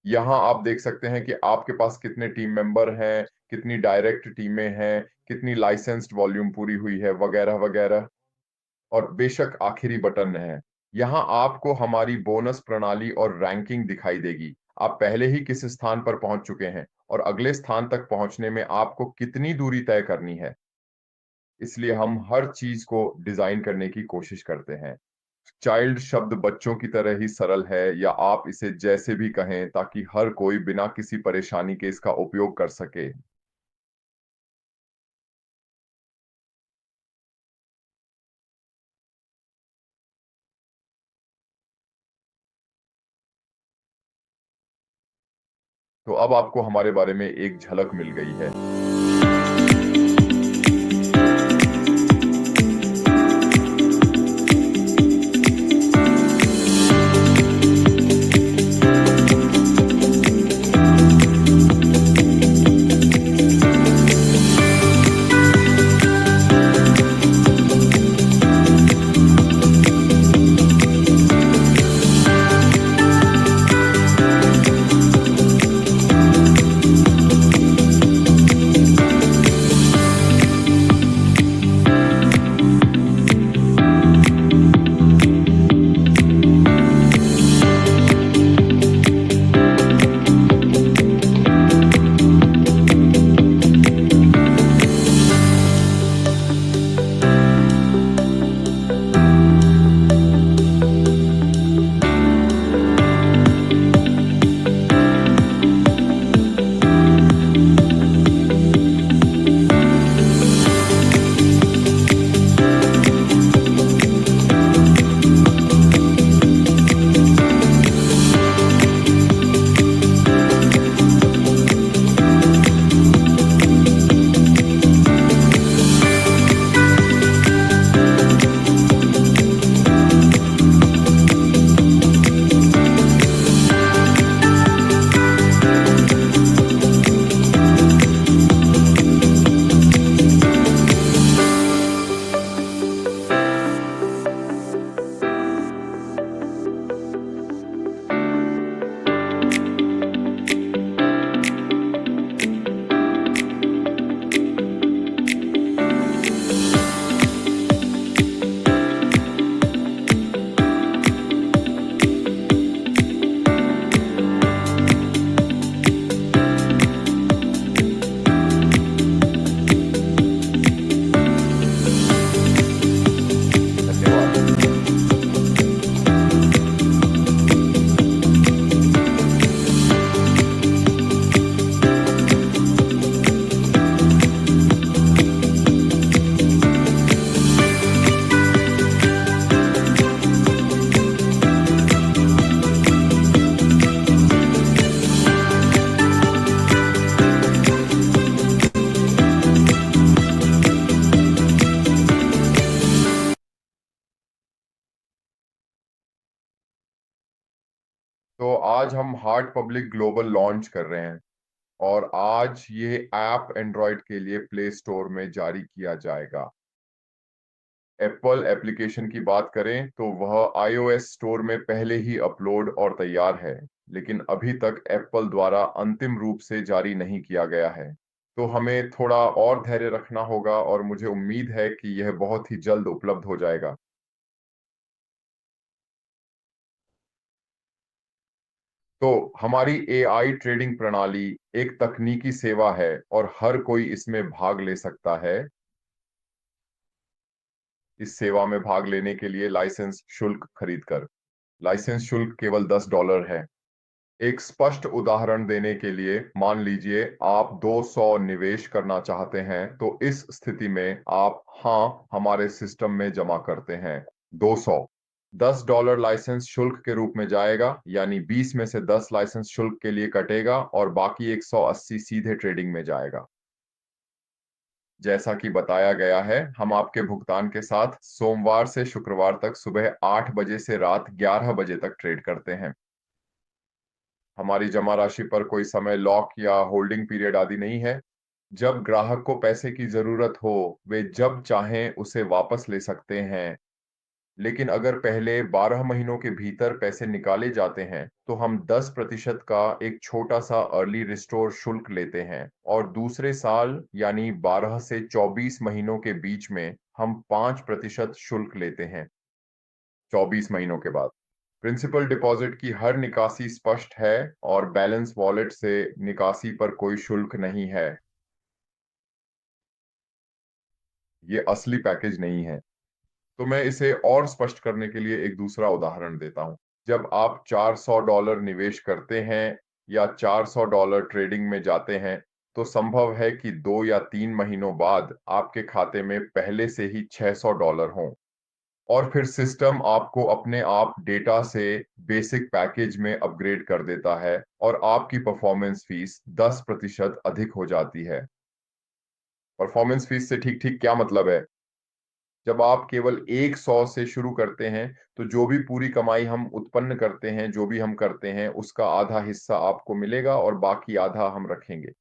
यहाँ आप देख सकते हैं कि आपके पास कितने टीम मेंबर हैं, कितनी डायरेक्ट टीमें हैं, कितनी लाइसेंस्ड वॉल्यूम पूरी हुई है, वगैरह वगैरह। और बेशक आखिरी बटन है, यहाँ आपको हमारी बोनस प्रणाली और रैंकिंग दिखाई देगी। आप पहले ही किस स्थान पर पहुंच चुके हैं और अगले स्थान तक पहुंचने में आपको कितनी दूरी तय करनी है। इसलिए हम हर चीज को डिजाइन करने की कोशिश करते हैं। चाइल्ड शब्द बच्चों की तरह ही सरल है, या आप इसे जैसे भी कहें, ताकि हर कोई बिना किसी परेशानी के इसका उपयोग कर सके। तो अब आपको हमारे बारे में एक झलक मिल गई है। तो आज हम हार्ट पब्लिक ग्लोबल लॉन्च कर रहे हैं और आज ये ऐप एंड्रॉयड के लिए प्ले स्टोर में जारी किया जाएगा। एप्पल एप्लीकेशन की बात करें तो वह आईओएस स्टोर में पहले ही अपलोड और तैयार है, लेकिन अभी तक एप्पल द्वारा अंतिम रूप से जारी नहीं किया गया है। तो हमें थोड़ा और धैर्य रखना होगा और मुझे उम्मीद है कि यह बहुत ही जल्द उपलब्ध हो जाएगा। तो हमारी एआई ट्रेडिंग प्रणाली एक तकनीकी सेवा है और हर कोई इसमें भाग ले सकता है। इस सेवा में भाग लेने के लिए लाइसेंस शुल्क खरीदकर। लाइसेंस शुल्क केवल $10 है। एक स्पष्ट उदाहरण देने के लिए मान लीजिए आप 200 निवेश करना चाहते हैं, तो इस स्थिति में आप हाँ हमारे सिस्टम में जमा करते हैं। 200 $10 लाइसेंस शुल्क के रूप में जाएगा, यानी 20 में से 10 लाइसेंस शुल्क के लिए कटेगा और बाकी 180 सीधे ट्रेडिंग में जाएगा। जैसा कि बताया गया है, हम आपके भुगतान के साथ सोमवार से शुक्रवार तक सुबह 8 बजे से रात 11 बजे तक ट्रेड करते हैं। हमारी जमा राशि पर कोई समय लॉक या होल्डिंग पीरियड आदि नहीं है। जब ग्राहक को पैसे की जरूरत हो, वे जब चाहें उसे वापस ले सकते हैं। लेकिन अगर पहले 12 महीनों के भीतर पैसे निकाले जाते हैं, तो हम 10% का एक छोटा सा अर्ली रिस्टोर शुल्क लेते हैं और दूसरे साल यानी 12 से 24 महीनों के बीच में हम 5% शुल्क लेते हैं। 24 महीनों के बाद प्रिंसिपल डिपॉजिट की हर निकासी स्पष्ट है और बैलेंस वॉलेट से निकासी पर कोई शुल्क नहीं है। ये असली पैकेज नहीं है। तो मैं इसे और स्पष्ट करने के लिए एक दूसरा उदाहरण देता हूं। जब आप $400 निवेश करते हैं या $400 ट्रेडिंग में जाते हैं, तो संभव है कि 2 या 3 महीनों बाद आपके खाते में पहले से ही $600 हों और फिर सिस्टम आपको अपने आप डेटा से बेसिक पैकेज में अपग्रेड कर देता है और आपकी परफॉर्मेंस फीस 10% अधिक हो जाती है। परफॉर्मेंस फीस से ठीक ठीक क्या मतलब है? जब आप केवल 100 से शुरू करते हैं, तो जो भी पूरी कमाई हम उत्पन्न करते हैं, जो भी हम करते हैं, उसका आधा हिस्सा आपको मिलेगा और बाकी आधा हम रखेंगे।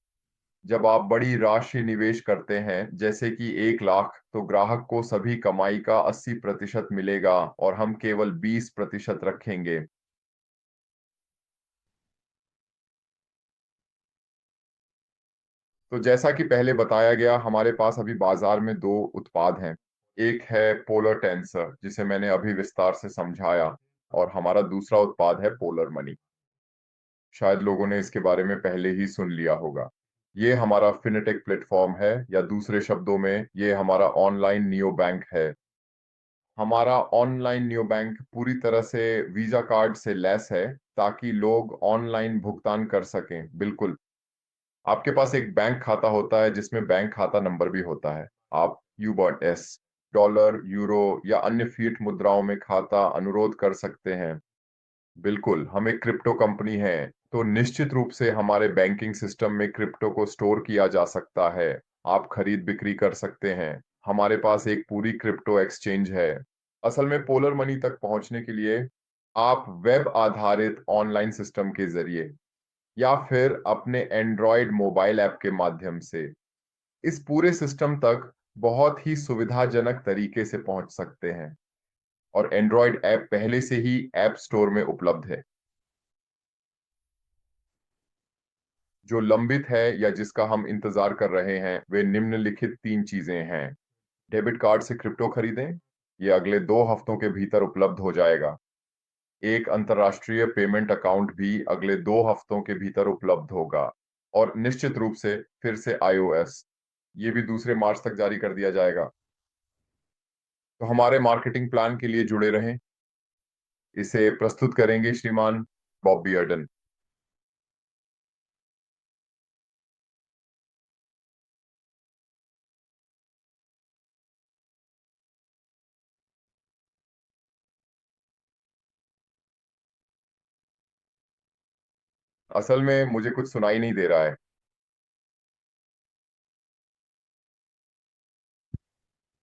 जब आप बड़ी राशि निवेश करते हैं, जैसे कि 1 लाख, तो ग्राहक को सभी कमाई का 80% मिलेगा और हम केवल 20% रखेंगे। तो जैसा कि पहले बताया गया, हमारे पास अभी बाजार में दो उत्पाद हैं। एक है पोलर टेंसर, जिसे मैंने अभी विस्तार से समझाया, और हमारा दूसरा उत्पाद है पोलर मनी। शायद लोगों ने इसके बारे में पहले ही सुन लिया होगा। ये हमारा फिनटेक प्लेटफॉर्म है, या दूसरे शब्दों में ये हमारा ऑनलाइन नियो बैंक है। हमारा ऑनलाइन नियो बैंक पूरी तरह से वीजा कार्ड से लैस है, ताकि लोग ऑनलाइन भुगतान कर सकें। बिल्कुल, आपके पास एक बैंक खाता होता है जिसमें बैंक खाता नंबर भी होता है। आप U.S डॉलर, यूरो या अन्य फीट मुद्राओं में खाता अनुरोध कर सकते हैं। बिल्कुल, हम एक क्रिप्टो कंपनी है, तो निश्चित रूप से हमारे बैंकिंग सिस्टम में क्रिप्टो को स्टोर किया जा सकता है। आप खरीद बिक्री कर सकते हैं। हमारे पास एक पूरी क्रिप्टो एक्सचेंज है। असल में पोलर मनी तक पहुंचने के लिए आप वेब आधारित ऑनलाइन सिस्टम के जरिए या फिर अपने एंड्रॉयड मोबाइल ऐप के माध्यम से इस पूरे सिस्टम तक बहुत ही सुविधाजनक तरीके से पहुंच सकते हैं। और एंड्रॉयड ऐप पहले से ही ऐप स्टोर में उपलब्ध है। जो लंबित है या जिसका हम इंतजार कर रहे हैं, वे निम्नलिखित 3 चीजें हैं। डेबिट कार्ड से क्रिप्टो खरीदें, ये अगले 2 हफ्तों के भीतर उपलब्ध हो जाएगा। एक अंतरराष्ट्रीय पेमेंट अकाउंट भी अगले 2 हफ्तों के भीतर उपलब्ध होगा। और निश्चित रूप से फिर से iOS, ये भी दूसरे मार्च तक जारी कर दिया जाएगा। तो हमारे मार्केटिंग प्लान के लिए जुड़े रहें। इसे प्रस्तुत करेंगे श्रीमान बॉब बियर्डन। असल में मुझे कुछ सुनाई नहीं दे रहा है।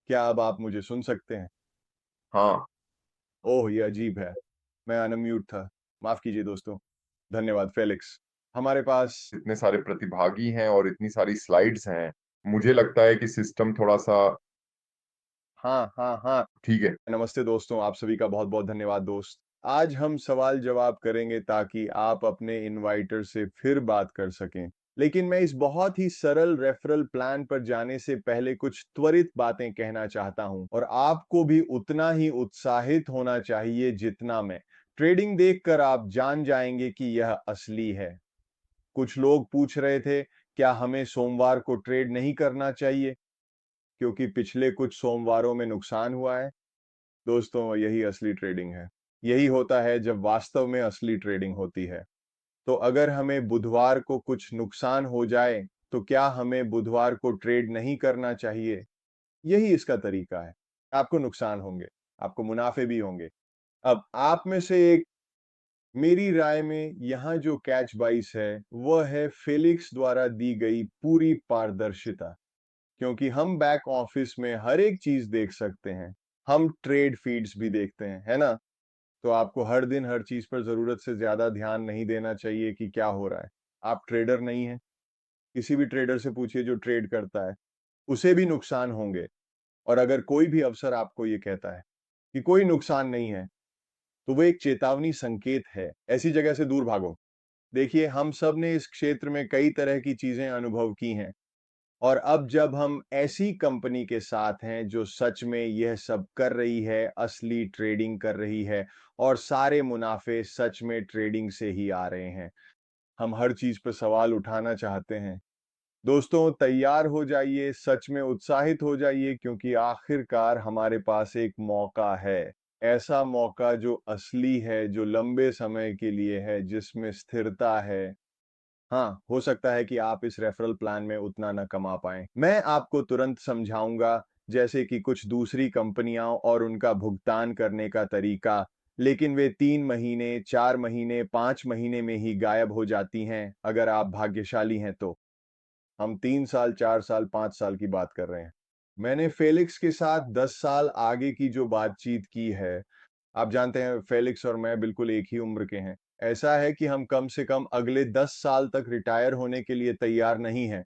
क्या अब आप मुझे सुन सकते हैं? हाँ। ओह, ये अजीब है। मैं अनम्यूट था। माफ कीजिए दोस्तों। धन्यवाद फेलिक्स। हमारे पास इतने सारे प्रतिभागी हैं और इतनी सारी स्लाइड्स हैं, मुझे लगता है कि सिस्टम थोड़ा सा हाँ, हाँ, हाँ। ठीक है। नमस्ते दोस्तों, आप सभी का बहुत-बहुत धन्यवाद दोस्त। आज हम सवाल-जवाब करेंगे ताकि आप अपने इनवाइटर से फिर बात कर सकें। लेकिन मैं इस बहुत ही सरल रेफरल प्लान पर जाने से पहले कुछ त्वरित बातें कहना चाहता हूं और आपको भी उतना ही उत्साहित होना चाहिए जितना मैं। ट्रेडिंग देखकर आप जान जाएंगे कि यह असली है। कुछ लोग पूछ रहे थे, क्या हमें सोमवार को ट्रेड नहीं करना चाहिए क्योंकि पिछले कुछ सोमवारों में नुकसान हुआ है? दोस्तों, यही असली ट्रेडिंग है। यही होता है जब वास्तव में असली ट्रेडिंग होती है। तो अगर हमें बुधवार को कुछ नुकसान हो जाए, तो क्या हमें बुधवार को ट्रेड नहीं करना चाहिए? यही इसका तरीका है। आपको नुकसान होंगे, आपको मुनाफे भी होंगे। अब आप में से एक, मेरी राय में यहाँ जो कैच बाइस है, वह है फेलिक्स द्वारा दी गई पूरी पारदर्शिता। क्योंकि हम बैक ऑफिस में हर एक चीज देख सकते हैं। हम ट्रेड फीड्स भी देखते हैं, है ना? तो आपको हर दिन हर चीज पर जरूरत से ज्यादा ध्यान नहीं देना चाहिए कि क्या हो रहा है। आप ट्रेडर नहीं हैं। किसी भी ट्रेडर से पूछिए जो ट्रेड करता है, उसे भी नुकसान होंगे। और अगर कोई भी अफसर आपको ये कहता है कि कोई नुकसान नहीं है, तो वो एक चेतावनी संकेत है। ऐसी जगह से दूर भागो। देखिए, हम सब ने इस क्षेत्र में कई तरह की चीजें अनुभव की हैं। और अब जब हम ऐसी कंपनी के साथ हैं जो सच में यह सब कर रही है, असली ट्रेडिंग कर रही है और सारे मुनाफे सच में ट्रेडिंग से ही आ रहे हैं, हम हर चीज पर सवाल उठाना चाहते हैं। दोस्तों, तैयार हो जाइए, सच में उत्साहित हो जाइए, क्योंकि आखिरकार हमारे पास एक मौका है। ऐसा मौका जो असली है, जो लंबे समय के लिए है, जिसमें स्थिरता है। हाँ, हो सकता है कि आप इस रेफरल प्लान में उतना न कमा पाएँ। मैं आपको तुरंत समझाऊँगा, जैसे कि कुछ दूसरी कंपनियाँ और उनका भुगतान करने का तरीका, लेकिन वे 3 महीने, 4 महीने, 5 महीने में ही गायब हो जाती हैं, अगर आप भाग्यशाली हैं तो। हम 3 साल, 4 साल, 5 साल की बात कर रहे हैं। मैंने फेलिक्स के साथ 10 साल आगे की जो बातचीत की है, आप जानते हैं फेलिक्स और मैं बिल्कुल एक ही उम्र के हैं। ऐसा है कि हम कम से कम अगले 10 साल तक रिटायर होने के लिए तैयार नहीं हैं।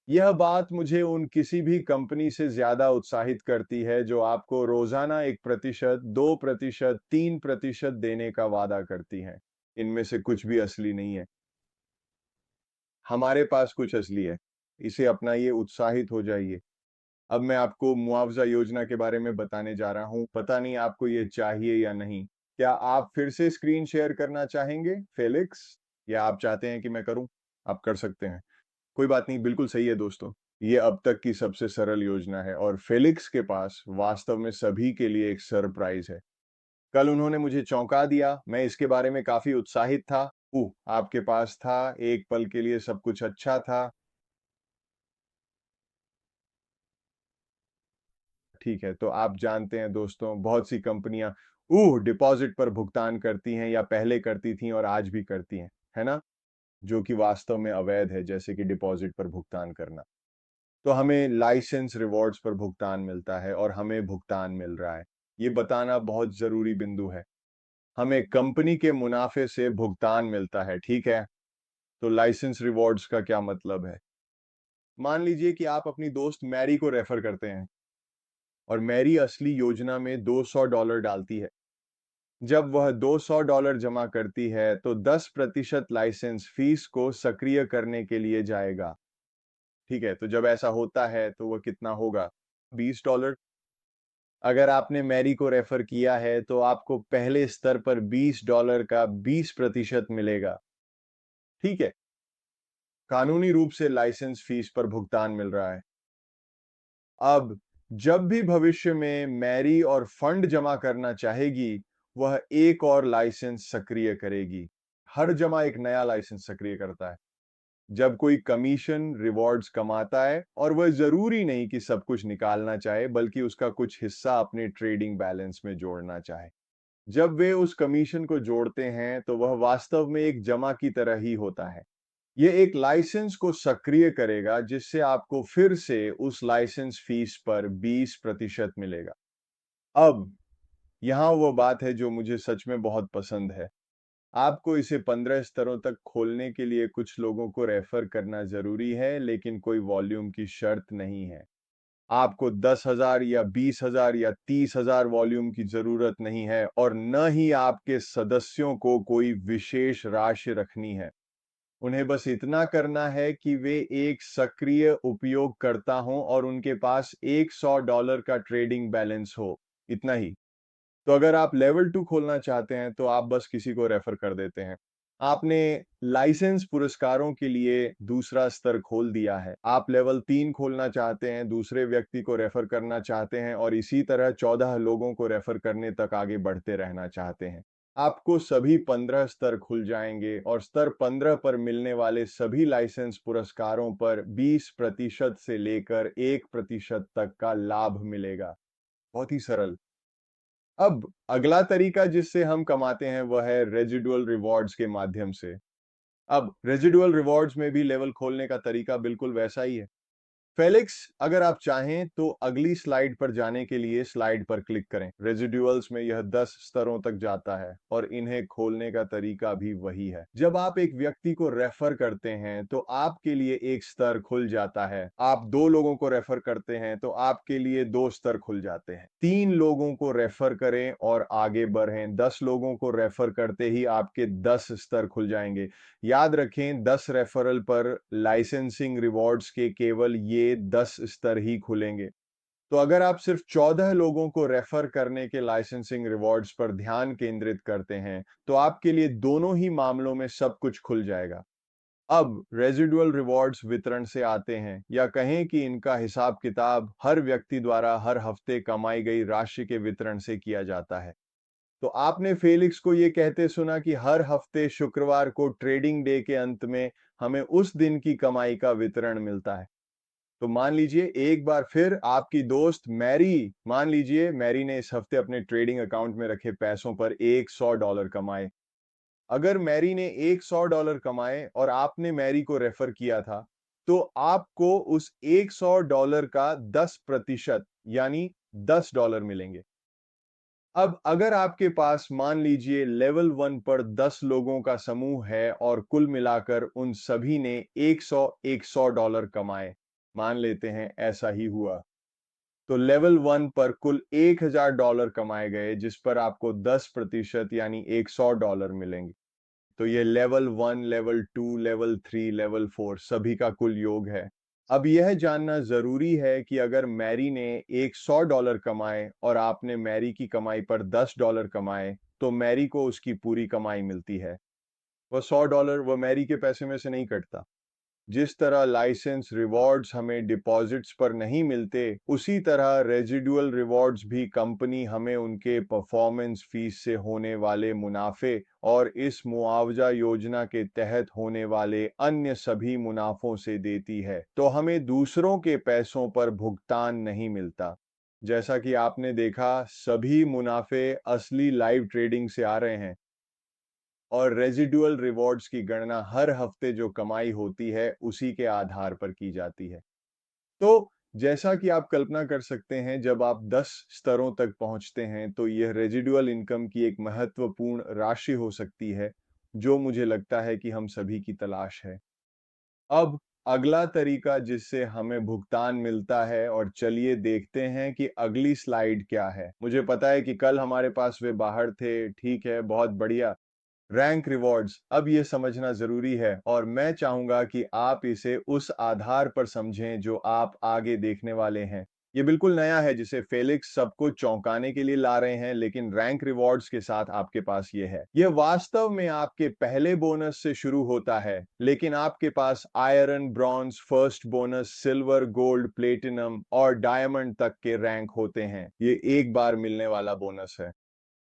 यह बात मुझे उन किसी भी कंपनी से ज़्यादा उत्साहित करती है जो आपको रोज़ाना 1%, 2%, 3% देने का वादा करती हैं। इनमें से कुछ भी असली नहीं है। हमारे पास कुछ असली है। इसे अपनाइए, उत्साहित हो जाइए। अब मैं आपको मुआवज़ा योजना के बारे में बताने जा रहा हूँ। पता नहीं आपको ये चाहिए या नहीं? क्या आप फिर से स्क्रीन शेयर करना चाहेंगे, फेलिक्स? या आप चाहते हैं कि मैं करूँ? आप कर सकते हैं। कोई बात नहीं, बिल्कुल सही है दोस्तों। ये अब तक की सबसे सरल योजना है और फेलिक्स के पास वास्तव में सभी के लिए एक सरप्राइज़ है। कल उन्होंने मुझे चौंका दिया, मैं इसके बारे में काफ़ी उत्साहित था। आपके पास था, एक पल के लिए सब कुछ अच्छा था। ठीक है, तो आप जानते हैं दोस्तों, बहुत सी कंपनियां डिपॉजिट पर भुगतान करती हैं या पहले करती थीं और आज भी करती हैं, है ना? जो कि वास्तव में अवैध है, जैसे कि डिपॉजिट पर भुगतान करना। तो हमें लाइसेंस रिवॉर्ड्स पर भुगतान मिलता है और हमें भुगतान मिल रहा है। ये बताना बहुत जरूरी बिंदु है। हमें कंपनी के मुनाफे से भुगतान मिलता है, ठीक है? तो लाइसेंस रिवॉर्ड्स का क्या मतलब है? मान लीजिए कि आप अपनी दोस्त मैरी को रेफर करते हैं और मैरी असली योजना में $200 डालती है। जब वह $200 जमा करती है, तो 10% लाइसेंस फीस को सक्रिय करने के लिए जाएगा। ठीक है, तो जब ऐसा होता है, तो वह कितना होगा? $20। अगर आपने मैरी को रेफर किया है, तो आपको पहले स्तर पर $20 का 20% मिलेगा। ठीक है, कानूनी रूप से लाइसेंस फीस पर भुगतान मिल रहा है। अब जब भी भविष्य में मैरी और फंड जमा करना चाहेगी, वह एक और लाइसेंस सक्रिय करेगी। हर जमा एक नया लाइसेंस सक्रिय करता है। जब कोई कमीशन रिवॉर्ड्स कमाता है और वह जरूरी नहीं कि सब कुछ निकालना चाहे, बल्कि उसका कुछ हिस्सा अपने ट्रेडिंग बैलेंस में जोड़ना चाहे। जब वे उस कमीशन को जोड़ते हैं, तो वह वास्तव में एक जमा की तरह ही होता है। ये एक लाइसेंस को सक्रिय करेगा, जिससे आपको फिर से उस लाइसेंस फीस पर 20% मिलेगा। अब यहाँ वो बात है जो मुझे सच में बहुत पसंद है। आपको इसे 15 स्तरों तक खोलने के लिए कुछ लोगों को रेफर करना ज़रूरी है, लेकिन कोई वॉल्यूम की शर्त नहीं है। आपको 10,000 या 20,000 या 30,000 वॉल्यूम की ज़रूरत नहीं है और न ही आपके सदस्यों को कोई विशेष राशि रखनी है। उन्हें बस इतना करना है कि वे एक सक्रिय उपयोगकर्ता हों और उनके पास $100 का ट्रेडिंग बैलेंस हो, इतना ही। तो अगर आप लेवल 2 खोलना चाहते हैं, तो आप बस किसी को रेफर कर देते हैं। आपने लाइसेंस पुरस्कारों के लिए दूसरा स्तर खोल दिया है। आप लेवल 3 खोलना चाहते हैं, दूसरे व्यक्ति को रेफर करना चाहते हैं और इसी तरह 14 लोगों को रेफर करने तक आगे बढ़ते रहना चाहते हैं। आपको सभी 15 स्तर खुल जाएँगे और स्तर 15 पर मिलने वाले सभी लाइसेंस पुरस्कारों पर 20% से लेकर 1% तक का लाभ मिलेगा। बहुत ही सरल। अब अगला तरीका जिससे हम कमाते हैं वह है रेजिडुअल रिवॉर्ड्स के माध्यम से। अब रेजिडुअल रिवॉर्ड्स में भी लेवल खोलने का तरीका बिल्कुल वैसा ही है। फेलिक्स, अगर आप चाहें तो अगली स्लाइड पर जाने के लिए स्लाइड पर क्लिक करें। रेजिडुअल्स में यह 10 स्तरों तक जाता है और इन्हें खोलने का तरीका भी वही है। जब आप एक व्यक्ति को रेफर करते हैं तो आपके लिए एक स्तर खुल जाता है। आप 2 लोगों को रेफर करते हैं तो आपके लिए 2 स्तर खुल जाते हैं। 3 लोगों को रेफर करें और आगे बढ़ें। 10 लोगों को रेफर करते ही आपके 10 स्तर खुल जाएंगे। याद रखें, 10 रेफरल पर लाइसेंसिंग रिवॉर्ड्स के केवल ये 10 स्तर ही खुलेंगे। तो अगर आप सिर्फ 14 लोगों को रेफर करने के लाइसेंसिंग रिवॉर्ड्स पर ध्यान केंद्रित करते हैं, तो आपके लिए दोनों ही मामलों में सब कुछ खुल जाएगा। अब रेजिडुअल रिवॉर्ड्स वितरण से आते हैं, या कहें कि इनका हिसाब किताब हर व्यक्ति द्वारा हर हफ्ते कमाई गई राशि के वितरण से किया जाता है। तो आपने फेलिक्स को ये कहते सुना कि हर हफ्ते शुक्रवार को ट्रेडिंग डे के अंत में हमें उस दिन की कमाई का वितरण मिलता है। तो मान लीजिए एक बार फिर आपकी दोस्त मैरी, मान लीजिए मैरी ने इस हफ्ते अपने ट्रेडिंग अकाउंट में रखे पैसों पर $100 कमाए। अगर मैरी ने $100 कमाए और आपने मैरी को रेफर किया था, तो आपको उस $100 का 10% यानी $10 मिलेंगे। अब अगर आपके पास मान लीजिए लेवल 1 पर 10 लोगों का समूह है और कुल मिलाकर उन सभी ने 100 डॉलर कमाए, मान लेते हैं ऐसा ही हुआ, तो लेवल 1 पर कुल $1000 कमाए गए, जिस पर आपको 10% यानी $100 मिलेंगे। तो ये लेवल 1, लेवल 2, लेवल 3, लेवल 4 सभी का कुल योग है। अब यह जानना ज़रूरी है कि अगर मैरी ने $100 कमाए और आपने मैरी की कमाई पर $10 कमाए, तो मैरी को उसकी पूरी कमाई मिलती है। वह $100 वह मैरी के पैसे में से नहीं कटता। जिस तरह लाइसेंस रिवॉर्ड्स हमें डिपॉजिट्स पर नहीं मिलते, उसी तरह रेजिडुअल रिवॉर्ड्स भी कंपनी हमें उनके परफॉर्मेंस फीस से होने वाले मुनाफे और इस मुआवजा योजना के तहत होने वाले अन्य सभी मुनाफों से देती है। तो हमें दूसरों के पैसों पर भुगतान नहीं मिलता। जैसा कि आपने देखा, सभी मुनाफे असली लाइव ट्रेडिंग से आ रहे हैं और रेजिडुअल रिवॉर्ड्स की गणना हर हफ्ते जो कमाई होती है उसी के आधार पर की जाती है। तो जैसा कि आप कल्पना कर सकते हैं, जब आप 10 स्तरों तक पहुंचते हैं तो यह रेजिडुअल इनकम की एक महत्वपूर्ण राशि हो सकती है, जो मुझे लगता है कि हम सभी की तलाश है। अब अगला तरीका जिससे हमें भुगतान मिलता है, और चलिए देखते हैं कि अगली स्लाइड क्या है। मुझे पता है कि कल हमारे पास वे बाहर थे, ठीक है, बहुत बढ़िया। रैंक रिवॉर्ड्स, अब ये समझना ज़रूरी है और मैं चाहूँगा कि आप इसे उस आधार पर समझें जो आप आगे देखने वाले हैं। ये बिल्कुल नया है जिसे फेलिक्स सबको चौंकाने के लिए ला रहे हैं, लेकिन रैंक रिवॉर्ड्स के साथ आपके पास ये है। ये वास्तव में आपके पहले बोनस से शुरू होता है, लेकिन आपके पास iron, bronze, first bonus, silver, gold, platinum और डायमंड तक के रैंक होते हैं। ये एक बार मिलने वाला बोनस है।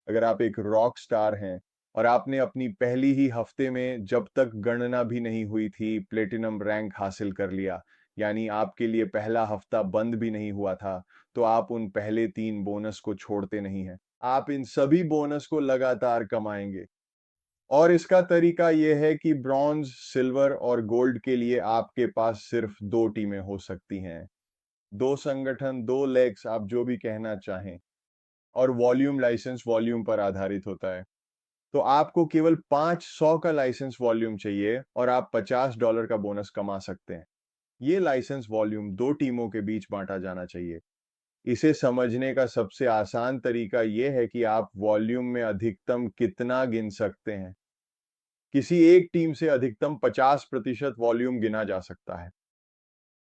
अगर आप एक रॉक स्टार हैं और आपने अपनी पहली ही हफ्ते में, जब तक गणना भी नहीं हुई थी, प्लेटिनम रैंक हासिल कर लिया, यानी आपके लिए पहला हफ्ता बंद भी नहीं हुआ था, तो आप उन पहले 3 बोनस को छोड़ते नहीं हैं। आप इन सभी बोनस को लगातार कमाएंगे। और इसका तरीका यह है कि ब्रॉन्ज, सिल्वर और गोल्ड के लिए आपके पास सिर्फ 2 टीमें हो सकती हैं। 2 संगठन, 2 लेग्स, आप जो भी कहना चाहें। और वॉल्यूम लाइसेंस वॉल्यूम पर आधारित होता है। तो आपको केवल $500 का लाइसेंस वॉल्यूम चाहिए और आप $50 का बोनस कमा सकते हैं। ये लाइसेंस वॉल्यूम 2 टीमों के बीच बांटा जाना चाहिए। इसे समझने का सबसे आसान तरीका ये है कि आप वॉल्यूम में अधिकतम कितना गिन सकते हैं। किसी एक टीम से अधिकतम 50% वॉल्यूम गिना जा सकता है।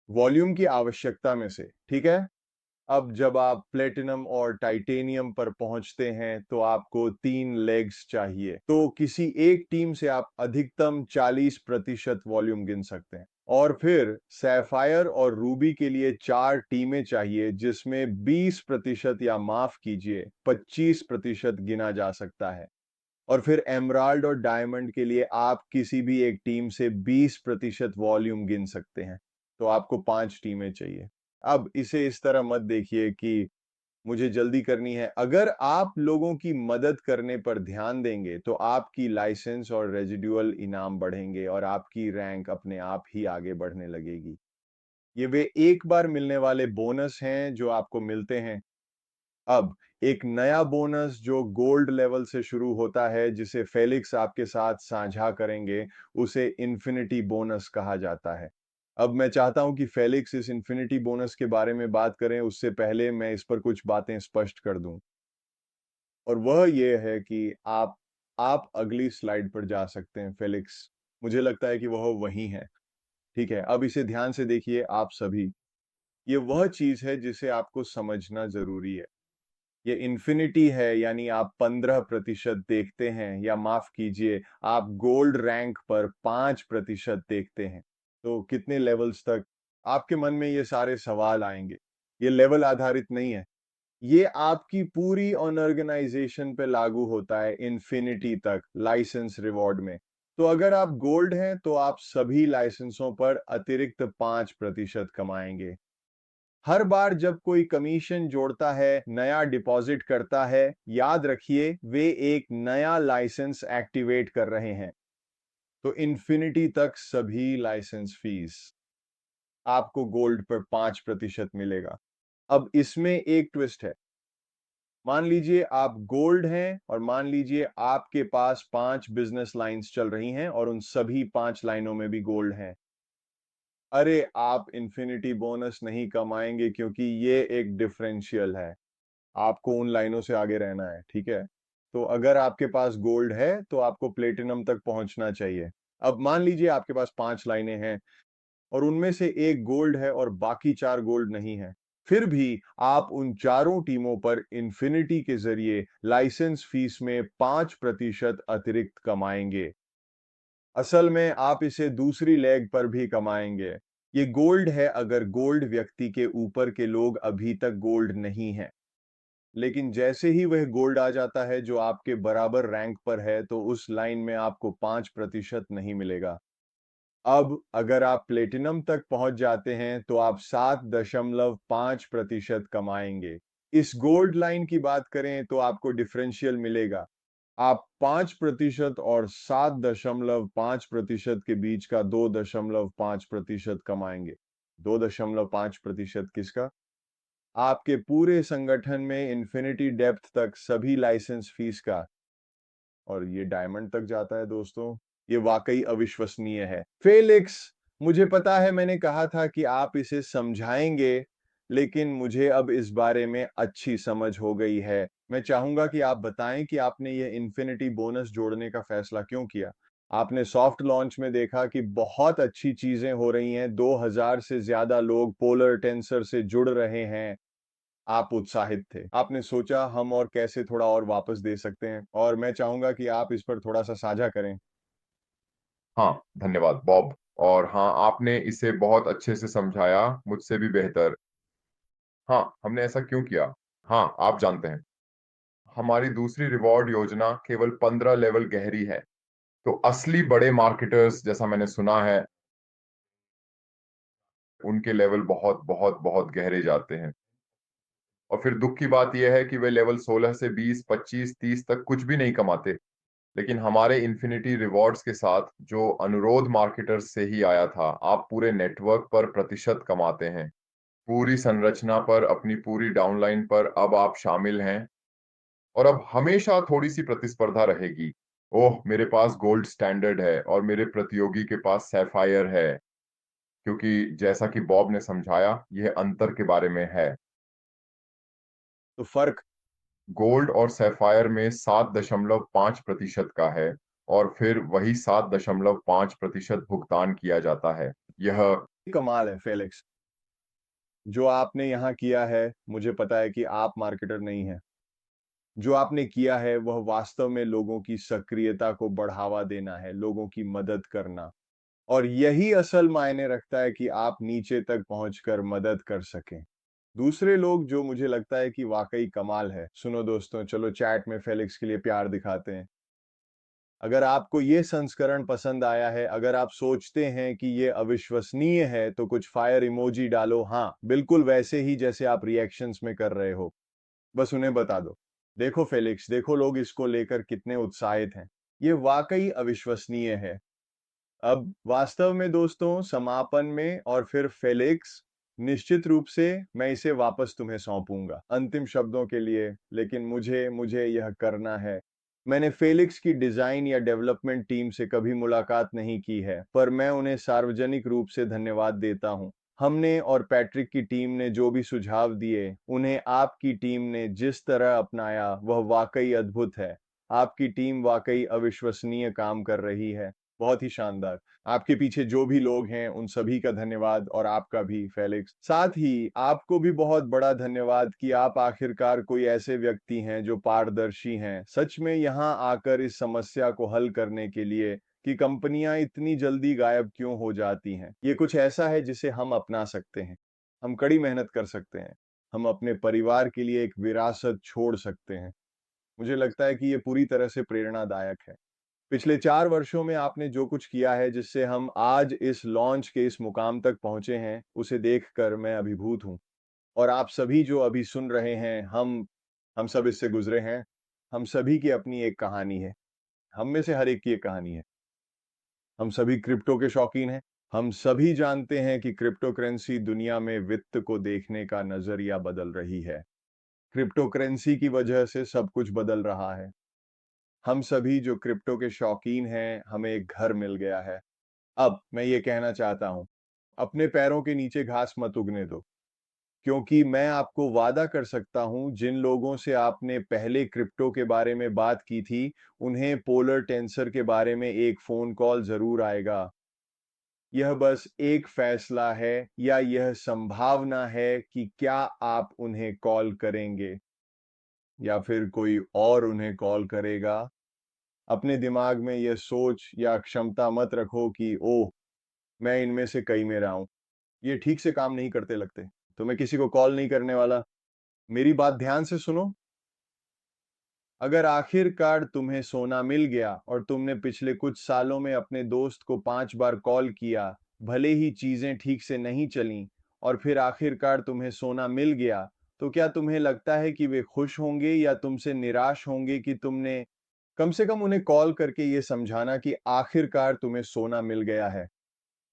वॉल्यूम की आवश्यकता में से, ठीक है? अब जब आप प्लेटिनम और टाइटेनियम पर पहुंचते हैं तो आपको 3 लेग्स चाहिए। तो किसी एक टीम से आप अधिकतम 40% वॉल्यूम गिन सकते हैं। और फिर सैफायर और रूबी के लिए 4 टीमें चाहिए जिसमें 20% या माफ कीजिए 25% गिना जा सकता है। और फिर एमराल्ड और डायमंड के लिए आप किसी भी एक टीम से 20% वॉल्यूम गिन सकते हैं। तो आपको 5 टीमें चाहिए। अब इसे इस तरह मत देखिए कि मुझे जल्दी करनी है। अगर आप लोगों की मदद करने पर ध्यान देंगे तो आपकी लाइसेंस और रेजिडुअल इनाम बढ़ेंगे और आपकी रैंक अपने आप ही आगे बढ़ने लगेगी। ये वे एक बार मिलने वाले बोनस हैं जो आपको मिलते हैं। अब एक नया बोनस जो गोल्ड लेवल से शुरू होता है जिसे फेलिक्स आपके साथ साझा करेंगे, उसे इन्फिनिटी बोनस कहा जाता है। अब मैं चाहता हूं कि फेलिक्स इस इन्फिनिटी बोनस के बारे में बात करें, उससे पहले मैं इस पर कुछ बातें स्पष्ट कर दूं। और वह ये है कि आप अगली स्लाइड पर जा सकते हैं फेलिक्स। मुझे लगता है कि वह वही है। ठीक है, अब इसे ध्यान से देखिए आप सभी। ये वह चीज है जिसे आपको समझना जरूरी है। ये इन्फिनिटी है, यानी आप 15% देखते हैं, या माफ कीजिए आप गोल्ड रैंक पर 5% देखते हैं। तो कितने लेवल्स तक? आपके मन में ये सारे सवाल आएंगे। ये लेवल आधारित नहीं है। ये आपकी पूरी ऑर्गेनाइजेशन पे लागू होता है इन्फिनिटी तक लाइसेंस रिवॉर्ड में। तो अगर आप गोल्ड हैं तो आप सभी लाइसेंसों पर अतिरिक्त 5% कमाएंगे। हर बार जब कोई कमीशन जोड़ता है, नया डिपॉजिट करता है, याद रखिए वे एक नया लाइसेंस एक्टिवेट कर रहे हैं। तो इन्फिनिटी तक सभी लाइसेंस फीस आपको गोल्ड पर 5% मिलेगा। अब इसमें एक ट्विस्ट है। मान लीजिए आप गोल्ड हैं और मान लीजिए आपके पास 5 बिजनेस लाइंस चल रही हैं और उन सभी 5 लाइनों में भी गोल्ड हैं। अरे आप इन्फिनिटी बोनस नहीं कमाएंगे क्योंकि ये एक डिफरेंशियल है। आपको उन लाइनों से आगे रहना है, ठीक है? तो अगर आपके पास गोल्ड है तो आपको प्लेटिनम तक पहुंचना चाहिए। अब मान लीजिए आपके पास 5 लाइनें हैं और उनमें से एक गोल्ड है और बाकी 4 गोल्ड नहीं है। फिर भी आप उन चारों टीमों पर इन्फिनिटी के जरिए लाइसेंस फीस में 5% अतिरिक्त कमाएंगे। असल में आप इसे दूसरी लेग पर भी कमाएंगे। ये गोल्ड है अगर गोल्ड व्यक्ति के ऊपर के लोग अभी तक गोल्ड नहीं हैं। लेकिन जैसे ही वह गोल्ड आ जाता है जो आपके बराबर रैंक पर है, तो उस लाइन में आपको 5% नहीं मिलेगा। अब अगर आप प्लेटिनम तक पहुंच जाते हैं तो आप 7.5% कमाएंगे। इस गोल्ड लाइन की बात करें तो आपको डिफरेंशियल मिलेगा। आप 5% और 7.5% के बीच का 2.5% कमाएंगे। 2.5% किसका? आपके पूरे संगठन में इन्फिनिटी डेप्थ तक सभी लाइसेंस फीस का। और ये डायमंड तक जाता है दोस्तों। ये वाकई अविश्वसनीय है। फेलिक्स, मुझे पता है मैंने कहा था कि आप इसे समझाएंगे, लेकिन मुझे अब इस बारे में अच्छी समझ हो गई है। मैं चाहूंगा कि आप बताएं कि आपने ये इन्फिनिटी बोनस जोड़ने का फैसला क्यों किया। आपने सॉफ्ट लॉन्च में देखा कि बहुत अच्छी चीजें हो रही हैं, 2000 से ज्यादा लोग पोलर टेंसर से जुड़ रहे हैं। आप उत्साहित थे। आपने सोचा हम और कैसे थोड़ा और वापस दे सकते हैं, और मैं चाहूंगा कि आप इस पर थोड़ा सा साझा करें। हाँ, धन्यवाद बॉब। और हाँ, आपने इसे बहुत अच्छे से समझाया, मुझसे भी बेहतर। हाँ, हमने ऐसा क्यों किया? हाँ, आप जानते हैं, हमारी दूसरी रिवॉर्ड योजना केवल 15 लेवल गहरी है। तो असली बड़े मार्केटर्स, जैसा मैंने सुना है, उनके लेवल बहुत बहुत बहुत गहरे जाते हैं। और फिर दुख की बात यह है कि वे लेवल 16 से 20, 25, 30 तक कुछ भी नहीं कमाते। लेकिन हमारे इन्फिनिटी रिवॉर्ड्स के साथ, जो अनुरोध मार्केटर्स से ही आया था, आप पूरे नेटवर्क पर प्रतिशत कमाते हैं। पूरी संरचना पर, अपनी पूरी डाउनलाइन पर अब आप शामिल हैं। और अब हमेशा थोड़ी सी प्रतिस्पर्धा रहेगी। ओह, मेरे पास गोल्ड स्टैंडर्ड है और मेरे प्रतियोगी के पास सैफायर है, क्योंकि जैसा कि बॉब ने समझाया, यह अंतर के बारे में है। तो फर्क? गोल्ड और सैफायर में 7.5% का है, और फिर वही 7.5% भुगतान किया जाता है। यह कमाल है फेलिक्स। जो आपने यहाँ किया है, मुझे पता है कि आप मार्केटर नहीं हैं। जो आपने किया है वह वास्तव में लोगों की सक्रियता को बढ़ावा देना है, लोगों की मदद करना। और यही असल मायने रखता है कि आप नीचे तक पहुंचकर मदद कर सकें। दूसरे लोग जो मुझे लगता है कि वाकई कमाल है। सुनो दोस्तों, चलो चैट में फेलिक्स के लिए प्यार दिखाते हैं। अगर आपको ये संस्करण पसंद आया है, अगर आप सोचते हैं कि ये अविश्वसनीय है, तो कुछ फायर इमोजी डालो। हाँ, बिल्कुल वैसे ही जैसे आप रिएक्शंस में कर रहे हो। बस उन्हें बता दो, देखो फेलिक्स, देखो लोग इसको लेकर कितने उत्साहित हैं। ये वाकई अविश्वसनीय है। अब वास्तव में दोस्तों, समापन में और फिर फेलिक्स, निश्चित रूप से मैं इसे वापस तुम्हें सौंपूंगा अंतिम शब्दों के लिए, लेकिन मुझे मुझे यह करना है। मैंने फेलिक्स की डिजाइन या डेवलपमेंट टीम से कभी मुलाकात नहीं की है, पर मैं उन्हें सार्वजनिक रूप से धन्यवाद देता हूं। हमने और पैट्रिक की टीम ने जो भी सुझाव दिए, उन्हें आपकी टीम ने जिस तरह अपनाया, वह वाकई अद्भुत है। आपकी टीम वाकई अविश्वसनीय काम कर रही है। बहुत ही शानदार। आपके पीछे जो भी लोग हैं, उन सभी का धन्यवाद, और आपका भी फेलिक्स। साथ ही आपको भी बहुत बड़ा धन्यवाद कि आप आखिरकार कोई ऐसे व्यक्ति हैं जो पारदर्शी हैं, सच में यहाँ आकर इस समस्या को हल करने के लिए कि कंपनियां इतनी जल्दी गायब क्यों हो जाती हैं। ये कुछ ऐसा है जिसे हम अपना सकते हैं। हम कड़ी मेहनत कर सकते हैं। हम अपने परिवार के लिए एक विरासत छोड़ सकते हैं। मुझे लगता है कि ये पूरी तरह से प्रेरणादायक है। पिछले 4 वर्षों में आपने जो कुछ किया है, जिससे हम आज इस लॉन्च के इस मुकाम तक पहुँचे हैं, उसे देखकर मैं अभिभूत हूँ। और आप सभी जो अभी सुन रहे हैं, हम सब इससे गुज़रे हैं। हम सभी की अपनी एक कहानी है। हम में से हर एक की एक कहानी है। हम सभी क्रिप्टो के शौकीन हैं। हम सभी जानते हैं कि क्रिप्टो करेंसी दुनिया में वित्त को देखने का नज़रिया बदल रही है। क्रिप्टो करेंसी की वजह से सब कुछ बदल रहा है। हम सभी जो क्रिप्टो के शौकीन हैं, हमें एक घर मिल गया है। अब मैं ये कहना चाहता हूँ, अपने पैरों के नीचे घास मत उगने दो, क्योंकि मैं आपको वादा कर सकता हूँ, जिन लोगों से आपने पहले क्रिप्टो के बारे में बात की थी, उन्हें पोलर टेंसर के बारे में एक फ़ोन कॉल ज़रूर आएगा। यह बस एक फैसला है, या यह संभावना है कि क्या आप उन्हें कॉल करेंगे, या फिर कोई और उन्हें कॉल करेगा। अपने दिमाग में यह सोच या क्षमता मत रखो कि ओह! मैं इनमें से कई में रहा हूँ। ये ठीक से काम नहीं करते लगते, तो मैं किसी को कॉल नहीं करने वाला। मेरी बात ध्यान से सुनो। अगर आखिरकार तुम्हें सोना मिल गया और तुमने पिछले कुछ सालों में अपने दोस्त को 5 बार कॉल किया, भले ही चीजें ठीक से नहीं चलीं, और फिर आखिरकार तुम्हें सोना मिल गया, तो क्या तुम्हें लगता है कि वे खुश होंगे या तुमसे निराश होंगे कि तुमने कम से कम उन्हें कॉल करके ये समझाना कि आखिरकार तुम्हें सोना मिल गया है?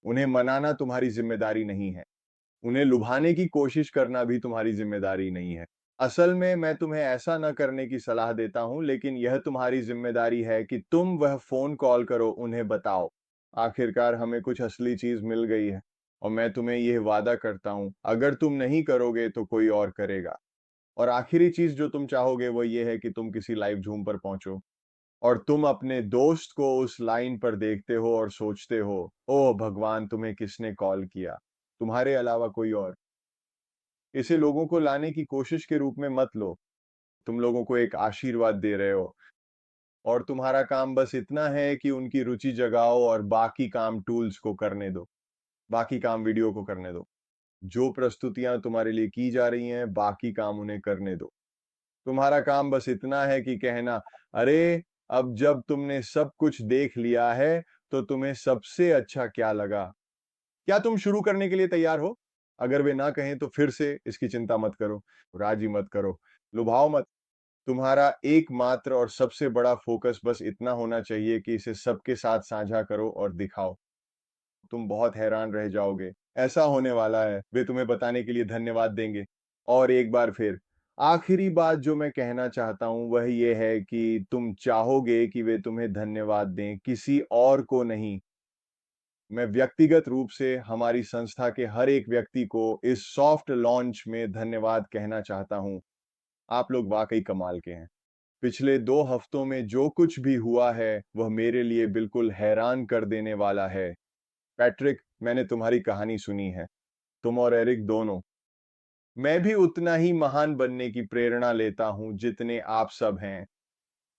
उन्हें मनाना तुम्हारी ज़िम्मेदारी नहीं है। उन्हें लुभाने की कोशिश करना भी तुम्हारी ज़िम्मेदारी नहीं है। असल में मैं तुम्हें ऐसा न करने की सलाह देता हूँ, लेकिन यह तुम्हारी ज़िम्मेदारी है कि तुम वह फ़ोन कॉल करो, उन्हें बताओ, आखिरकार हमें कुछ असली चीज़ मिल गई है। और मैं तुम्हें यह वादा करता हूँ, अगर तुम नहीं करोगे तो कोई और करेगा। और आखिरी चीज़ जो तुम चाहोगे वो ये है कि तुम किसी लाइव ज़ूम पर पहुँचो और तुम अपने दोस्त को उस लाइन पर देखते हो और सोचते हो, ओह भगवान, तुम्हें किसने कॉल किया? तुम्हारे अलावा कोई और। इसे लोगों को लाने की कोशिश के रूप में मत लो। तुम लोगों को एक आशीर्वाद दे रहे हो, और तुम्हारा काम बस इतना है कि उनकी रुचि जगाओ और बाकी काम टूल्स को करने दो। बाकी काम वीडियो को करने दो। जो प्रस्तुतियां तुम्हारे लिए की जा रही हैं, बाकी काम उन्हें करने दो। तुम्हारा काम बस इतना है कि कहना, अरे, अब जब तुमने सब कुछ देख लिया है, तो तुम्हें सबसे अच्छा क्या लगा? क्या तुम शुरू करने के लिए तैयार हो? अगर वे ना कहें तो फिर से इसकी चिंता मत करो, राजी मत करो, लुभाओ मत। तुम्हारा एकमात्र और सबसे बड़ा फोकस बस इतना होना चाहिए कि इसे सबके साथ साझा करो और दिखाओ। तुम बहुत हैरान रह जाओगे। ऐसा होने वाला है, वे तुम्हें बताने के लिए धन्यवाद देंगे। और एक बार फिर, आखिरी बात जो मैं कहना चाहता हूँ वह ये है कि तुम चाहोगे कि वे तुम्हें धन्यवाद दें, किसी और को नहीं। मैं व्यक्तिगत रूप से हमारी संस्था के हर एक व्यक्ति को इस सॉफ्ट लॉन्च में धन्यवाद कहना चाहता हूँ। आप लोग वाक़ई कमाल के हैं। पिछले 2 हफ्तों में जो कुछ भी हुआ है, वह मेरे लिए बिल्कुल हैरान कर देने वाला है। पैट्रिक, मैंने तुम्हारी कहानी सुनी है, तुम और एरिक दोनों। मैं भी उतना ही महान बनने की प्रेरणा लेता हूँ, जितने आप सब हैं।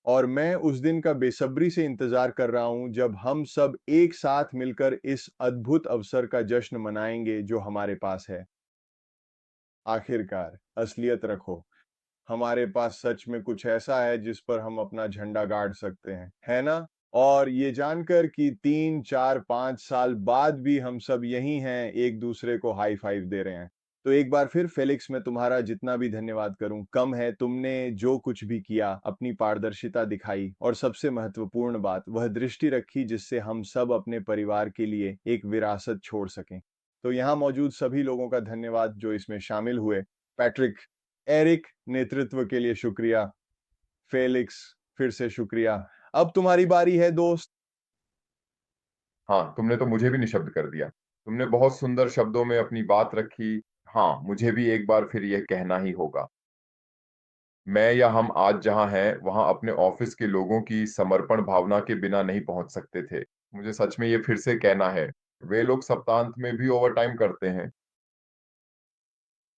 और मैं उस दिन का बेसब्री से इंतज़ार कर रहा हूँ, जब हम सब एक साथ मिलकर इस अद्भुत अवसर का जश्न मनाएँगे, जो हमारे पास है। आखिरकार, असलियत रखो। हमारे पास सच में कुछ ऐसा है जिस पर हम अपना झंडा गाड़ सकते हैं, है ना? और ये जानकर कि 3, 4, 5 साल बाद भी हम सब यहीं हैं, एक-दूसरे को हाई फाइव दे रहे हैं। तो एक बार फिर फेलिक्स, मैं तुम्हारा जितना भी धन्यवाद करूँ कम है। तुमने जो कुछ भी किया, अपनी पारदर्शिता दिखाई और सबसे महत्वपूर्ण बात, वह दृष्टि रखी जिससे हम सब अपने परिवार के लिए एक विरासत छोड़ सकें। तो यहाँ मौजूद सभी लोगों का धन्यवाद जो इसमें शामिल हुए। पैट्रिक, एरिक, नेतृत्व के लिए शुक्रिया। फेलिक्स, फिर से शुक्रिया। अब तुम्हारी बारी है दोस्त। हाँ, तुमने तो मुझे भी निशब्द कर दिया। तुमने बहुत सुंदर शब्दों में अपनी बात रखी। हाँ, मुझे भी एक बार फिर यह कहना ही होगा। मैं या हम आज जहाँ हैं, वहाँ अपने ऑफिस के लोगों की समर्पण भावना के बिना नहीं पहुंच सकते थे। मुझे सच में ये फिर से कहना है। वे लोग सप्तांत में भी ओवरटाइम करते हैं।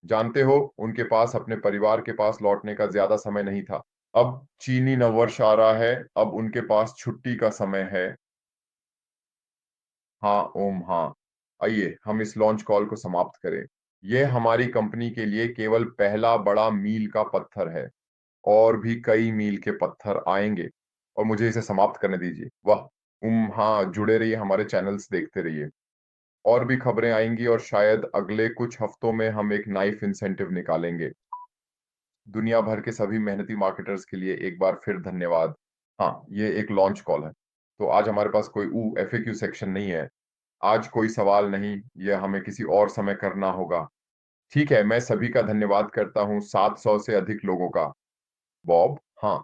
जानते हो, उनके पास अपने परिवार के पास लौटने का ज्यादा समय नहीं था। अब चीनी नववर्ष आ रहा है, अब उनके पास छुट्टी का समय है। हाँ ओम, हाँ। आइए हम इस लॉन्च कॉल को समाप्त करें। यह हमारी कंपनी के लिए केवल पहला बड़ा मील का पत्थर है। और भी कई मील के पत्थर आएंगे। और मुझे इसे समाप्त करने दीजिए। वाह। हाँ, जुड़े रहिए, हमारे चैनल्स देखते रहिए। और भी खबरें आएंगी और शायद अगले कुछ हफ्तों में हम एक नाइफ इंसेंटिव निकालेंगे। दुनिया भर के सभी मेहनती मार्केटर्स के लिए एक बार फिर धन्यवाद। हाँ, ये एक लॉन्च कॉल है। तो आज हमारे पास कोई एफएक्यू सेक्शन नहीं है। आज कोई सवाल नहीं, यह हमें किसी और समय करना होगा। ठीक है, मैं सभी का धन्यवाद करता हूँ, 700 से अधिक लोगों का। बॉब। हाँ।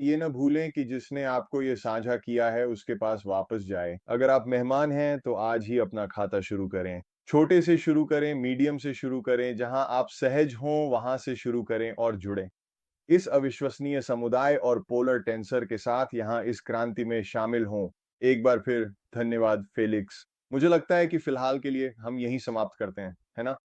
ये ना भूलें कि जिसने आपको ये साझा किया है उसके पास वापस जाए। अगर आप मेहमान हैं तो आज ही अपना खाता शुरू करें। छोटे से शुरू करें, मीडियम से शुरू करें, जहां आप सहज हों वहां से शुरू करें और जुड़ें। इस अविश्वसनीय समुदाय और पोलर टेंसर के साथ यहाँ इस क्रांति में शामिल हों। एक बार फिर धन्यवाद फेलिक्स। मुझे लगता है कि फिलहाल के लिए हम यहीं समाप्त करते हैं, है ना?